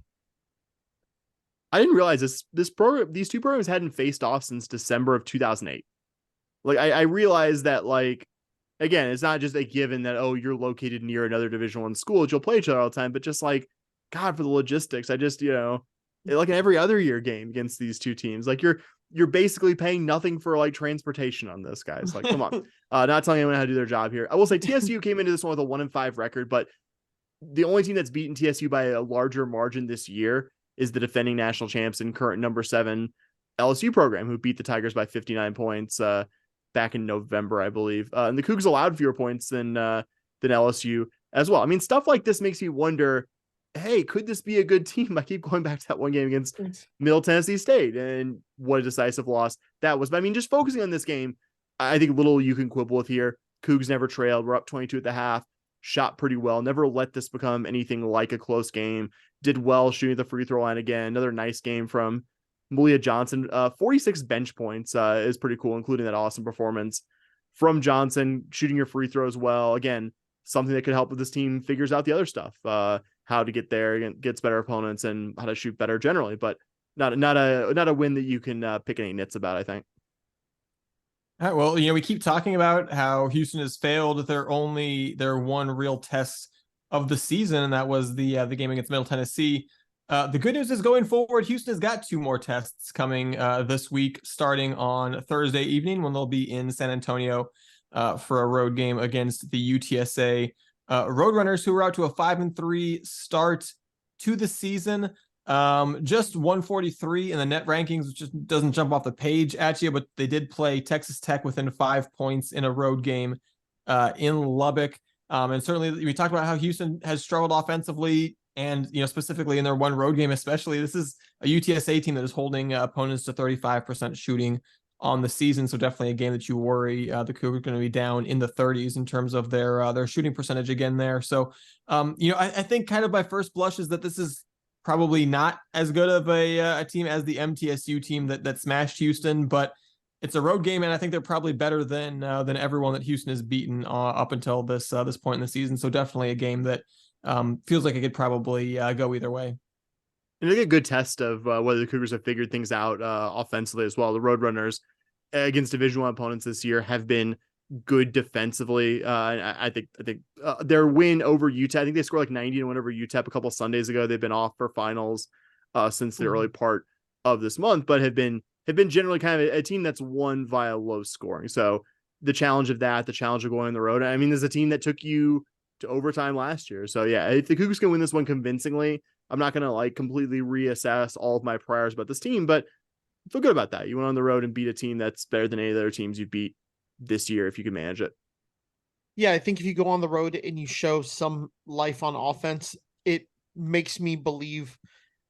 I didn't realize this program, these two programs hadn't faced off since December of 2008. Like I realized that, like, again, it's not just a given that, oh, you're located near another Division I school that you'll play each other all the time, but just like, God, for the logistics, I just, like in every other year game against these two teams, like you're basically paying nothing for like transportation on this, guys. Like, come on. Not telling anyone how to do their job here. I will say TSU came into this one with a 1-5 record, but the only team that's beaten TSU by a larger margin this year is the defending national champs and current number 7 LSU program, who beat the Tigers by 59 points back in November, I believe. And the Cougs allowed fewer points than LSU as well. I mean, stuff like this makes you wonder, hey, could this be a good team? I keep going back to that one game against Middle Tennessee State, and what a decisive loss that was. But I mean, just focusing on this game, I think little you can quibble with here. Cougs never trailed. We're up 22 at the half. Shot pretty well. Never let this become anything like a close game. Did well shooting the free throw line again. Another nice game from Malia Johnson. 46 bench points is pretty cool, including that awesome performance from Johnson. Shooting your free throws well. Again, something that could help with this team figures out the other stuff. How to get there, gets better opponents, and how to shoot better generally, but not a win that you can pick any nits about, I think. All right, well, we keep talking about how Houston has failed their one real test of the season, and that was the game against Middle Tennessee. The good news is, going forward, Houston has got 2 more tests coming this week, starting on Thursday evening when they'll be in San Antonio for a road game against the UTSA Roadrunners, who were out to a 5-3 start to the season. Just 143 in the net rankings, which just doesn't jump off the page at you, but they did play Texas Tech within 5 points in a road game in Lubbock. And certainly we talked about how Houston has struggled offensively, and specifically in their one road game especially. This is a UTSA team that is holding opponents to 35% shooting on the season, so definitely a game that you worry the Cougars are going to be down in the 30s in terms of their shooting percentage again there. So I think kind of by first blush is that this is probably not as good of a team as the MTSU team that smashed Houston, but it's a road game, and I think they're probably better than everyone that Houston has beaten up until this point in the season. So definitely a game that feels like it could probably go either way. And I think a good test of whether the Cougars have figured things out offensively as well. The Roadrunners against Division I opponents this year have been good defensively. I think their win over UTEP, I think they scored like 90 and went over UTEP a couple of Sundays ago. They've been off for finals since the early part of this month, but have been generally kind of a team that's won via low scoring. So the challenge of that, the challenge of going on the road. I mean, there's a team that took you to overtime last year. So yeah, if the Cougars can win this one convincingly, I'm not going to like completely reassess all of my priors about this team, but I feel good about that. You went on the road and beat a team that's better than any of the other teams you beat this year if you can manage it. Yeah, I think if you go on the road and you show some life on offense, it makes me believe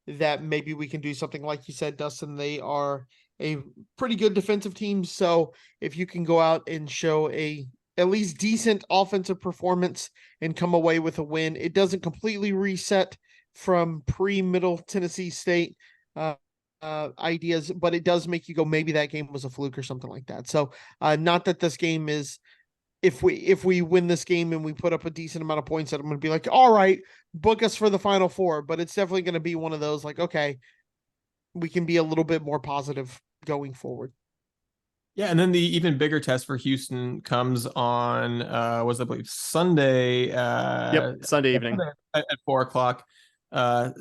that maybe we can do something like you said, Dustin. They are a pretty good defensive team. So if you can go out and show a at least decent offensive performance and come away with a win, it doesn't completely reset from pre-Middle Tennessee State ideas, but it does make you go, maybe that game was a fluke or something like that. So not that this game is, if we win this game and we put up a decent amount of points, that I'm going to be like, all right, book us for the Final Four. But it's definitely going to be one of those like, okay, we can be a little bit more positive going forward. Yeah, and then the even bigger test for Houston comes on was I believe Sunday. Sunday evening at 4:00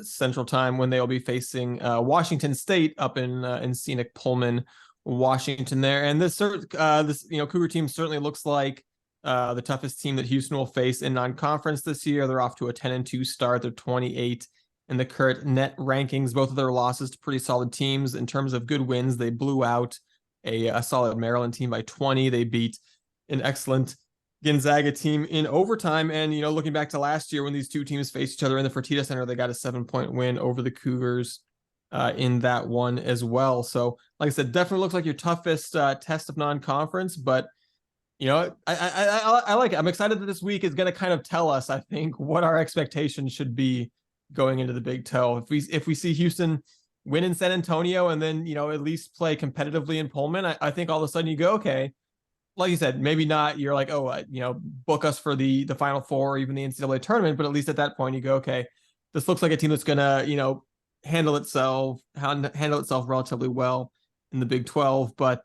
Central Time, when they'll be facing Washington State up in scenic Pullman, Washington. There, and this Cougar team certainly looks like the toughest team that Houston will face in non-conference this year. They're off to a 10-2 start. They're 28 in the current net rankings. Both of their losses to pretty solid teams. In terms of good wins, they blew out a solid Maryland team by 20. They beat an excellent Gonzaga team in overtime. And, looking back to last year when these two teams faced each other in the Fertitta Center, they got a 7-point win over the Cougars in that one as well. So, like I said, definitely looks like your toughest test of non-conference, but I like it. I'm excited that this week is going to kind of tell us, I think, what our expectations should be going into the Big 12. If we see Houston win in San Antonio and then, at least play competitively in Pullman, I think all of a sudden you go, okay, like you said, maybe not, you're like, book us for the Final Four or even the NCAA tournament, but at least at that point you go, okay, this looks like a team that's going to, handle itself relatively well in the Big 12. But,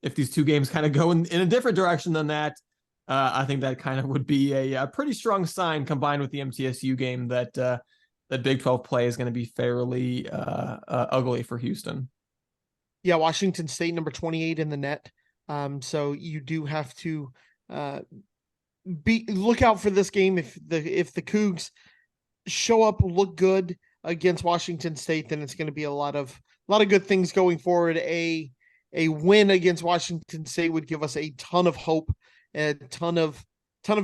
if these two games kind of go in a different direction than that, I think that kind of would be a pretty strong sign, combined with the MTSU game, that Big 12 play is going to be fairly ugly for Houston. Yeah, Washington State number 28 in the net. So you do have to look out for this game. If the Cougs show up, look good against Washington State, then it's going to be a lot of good things going forward. A win against Washington State would give us a ton of hope, a ton of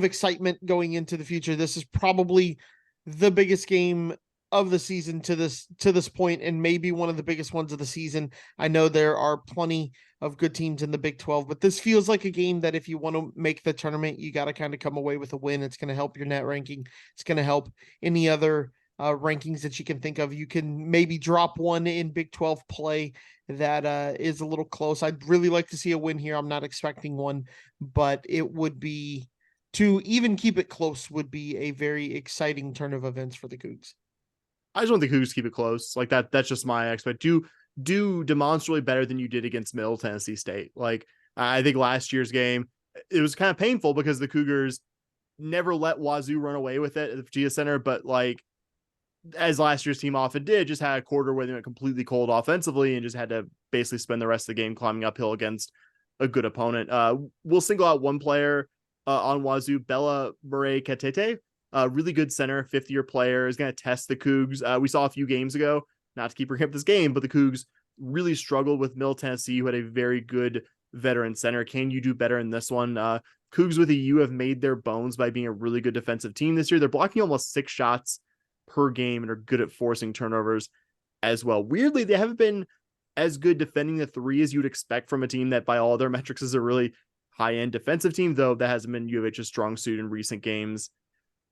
excitement going into the future. This is probably the biggest game of the season to this point, and maybe one of the biggest ones of the season. I know there are plenty of good teams in the Big 12, but this feels like a game that if you want to make the tournament, you got to kind of come away with a win. It's going to help your net ranking. It's going to help any other rankings that you can think of. You can maybe drop one in Big 12 play that is a little close. I'd really like to see a win here. I'm not expecting one, but it would be, to even keep it close, would be a very exciting turn of events for the Cougs. I just want the Cougars to keep it close. Like that. That's just my expect. Do demonstrably better than you did against Middle Tennessee State. Like, I think last year's game, it was kind of painful because the Cougars never let Wazzu run away with it at the Fertitta Center. But like, as last year's team often did, just had a quarter where they went completely cold offensively and just had to basically spend the rest of the game climbing uphill against a good opponent. We'll single out one player on Wazzu, Bella Murray Katete. Really good center, fifth-year player, is going to test the Cougs. We saw a few games ago, not to keep bringing up this game, but the Cougs really struggled with Middle Tennessee, who had a very good veteran center. Can you do better in this one? Cougs with a U have made their bones by being a really good defensive team this year. They're blocking almost 6 shots per game and are good at forcing turnovers as well. Weirdly, they haven't been as good defending the three as you'd expect from a team that by all other metrics is a really high-end defensive team, though that hasn't been U of H's strong suit in recent games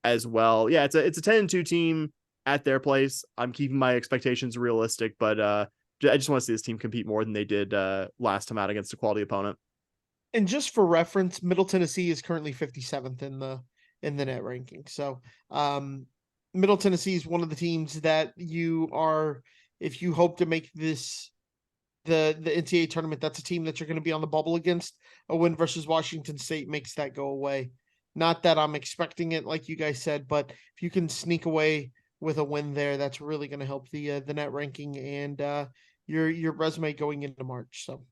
as well. Yeah, it's a 10-2 team at their place. I'm keeping my expectations realistic, but I just want to see this team compete more than they did last time out against a quality opponent. And just for reference, Middle Tennessee is currently 57th in the net ranking. So Middle Tennessee is one of the teams that if you hope to make this the NCAA tournament, that's a team that you're going to be on the bubble against. A win versus Washington State makes that go away. Not that I'm expecting it, like you guys said, but if you can sneak away with a win there, that's really going to help the net ranking and your resume going into March. So.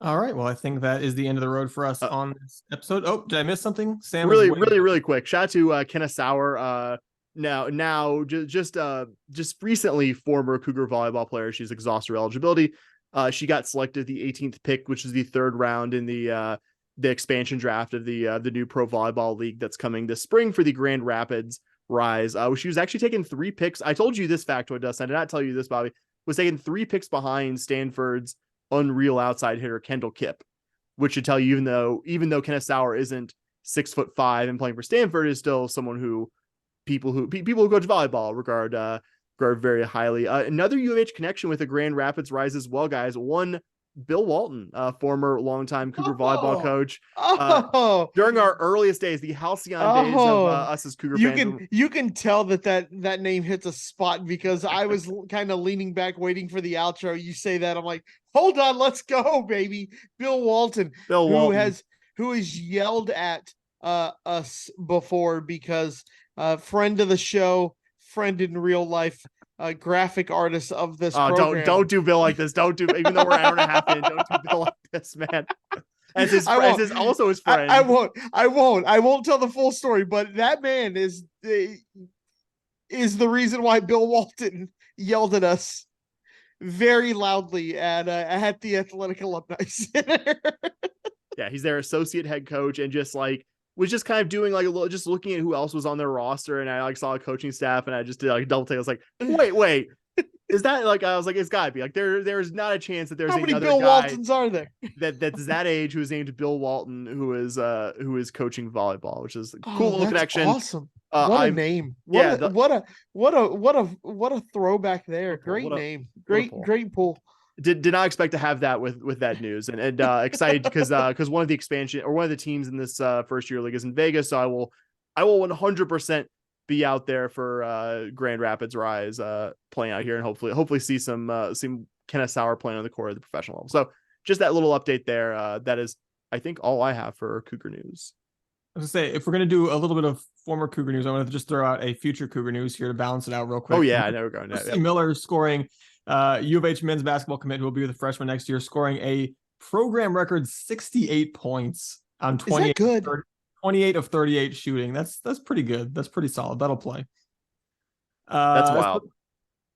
All right. Well, I think that is the end of the road for us on this episode. Oh, did I miss something? Sam, really quick. Shout out to Kenna Sauer. Now just recently former Cougar volleyball player. She's exhausted her eligibility. She got selected the 18th pick, which is the third round in the expansion draft of the new pro volleyball league that's coming this spring for the Grand Rapids Rise. She was actually taking 3 picks. I told you this factoid, Dustin. I did not tell you this, Bobby. Was taking 3 picks behind Stanford's unreal outside hitter Kendall Kipp, which should tell you even though Kenneth Sauer isn't 6'5" and playing for Stanford, is still someone who people who coach volleyball regard very highly. Another U of H connection with the Grand Rapids Rise as well, guys. One Bill Walton, former longtime Cougar volleyball coach. During our earliest days, the halcyon days of us as Cougar fans. You can tell that name hits a spot because I was kind of leaning back waiting for the outro. You say that, I'm like, hold on, let's go, baby. Bill Walton. Who has yelled at us before because friend of the show, friend in real life, graphic artist of this program. Don't do Bill like this. Don't do, even though we're an hour and a half in, don't do Bill like this, man. As his friend. I won't tell the full story, but that man is the reason why Bill Walton yelled at us very loudly at the Athletic Alumni Center. Yeah, he's their associate head coach and just like was just kind of doing like a little, just looking at who else was on their roster, and I like saw a coaching staff, and I just did like a double take. I was like, wait, is that like? I was like, it's gotta be like there's not a chance that there's another Bill guy Waltons are there that's that age who is named Bill Walton who is coaching volleyball, which is a cool little connection. Awesome. What a name. What a throwback there. Great name. Great pull. Did not expect to have that with that news, and excited because one of the expansion or one of the teams in this first year league is in Vegas, so I will 100% be out there for Grand Rapids Rise playing out here, and hopefully see some Kenneth Sauer playing on the court at the professional level. So just that little update there. That is, I think, all I have for Cougar news. I was gonna say, if we're gonna do a little bit of former Cougar news, I want to just throw out a future Cougar news here to balance it out real quick. Oh yeah, I know we're going. C. Miller scoring. U of H men's basketball commit who will be with the freshman next year, scoring a program record 68 points on 28 of 38 shooting. That's pretty good. That's pretty solid. That'll play. That's wild.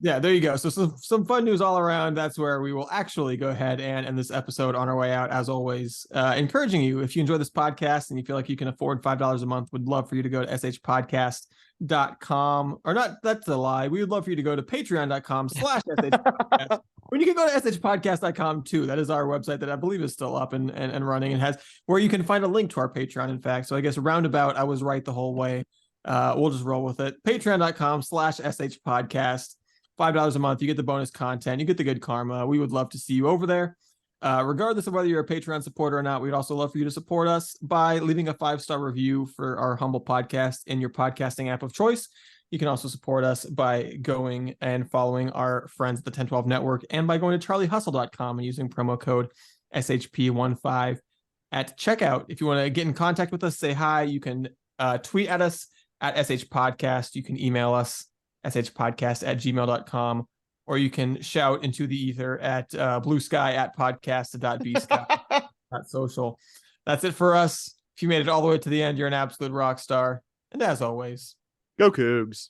Yeah, there you go. So some fun news all around. That's where we will actually go ahead and end this episode on our way out. As always, encouraging you, if you enjoy this podcast and you feel like you can afford $5 a month, would love for you to go to shpodcast.com, or not, that's a lie. We would love for you to go to patreon.com/shpodcast. When you can go to shpodcast.com too. That is our website that I believe is still up and running, and has where you can find a link to our Patreon, in fact. So I guess roundabout, I was right the whole way. We'll just roll with it. Patreon.com/shpodcast. $5 a month. You get the bonus content. You get the good karma. We would love to see you over there. Regardless of whether you're a Patreon supporter or not, we'd also love for you to support us by leaving a 5-star review for our humble podcast in your podcasting app of choice. You can also support us by going and following our friends at the 1012 Network, and by going to charliehustle.com and using promo code SHP15 at checkout. If you want to get in contact with us, say hi, you can tweet at us at SHPodcast. You can email us shpodcast@gmail.com, or you can shout into the ether at blue sky at podcast.bsky.social. That's it for us. If you made it all the way to the end, you're an absolute rock star. And as always, go Cougs.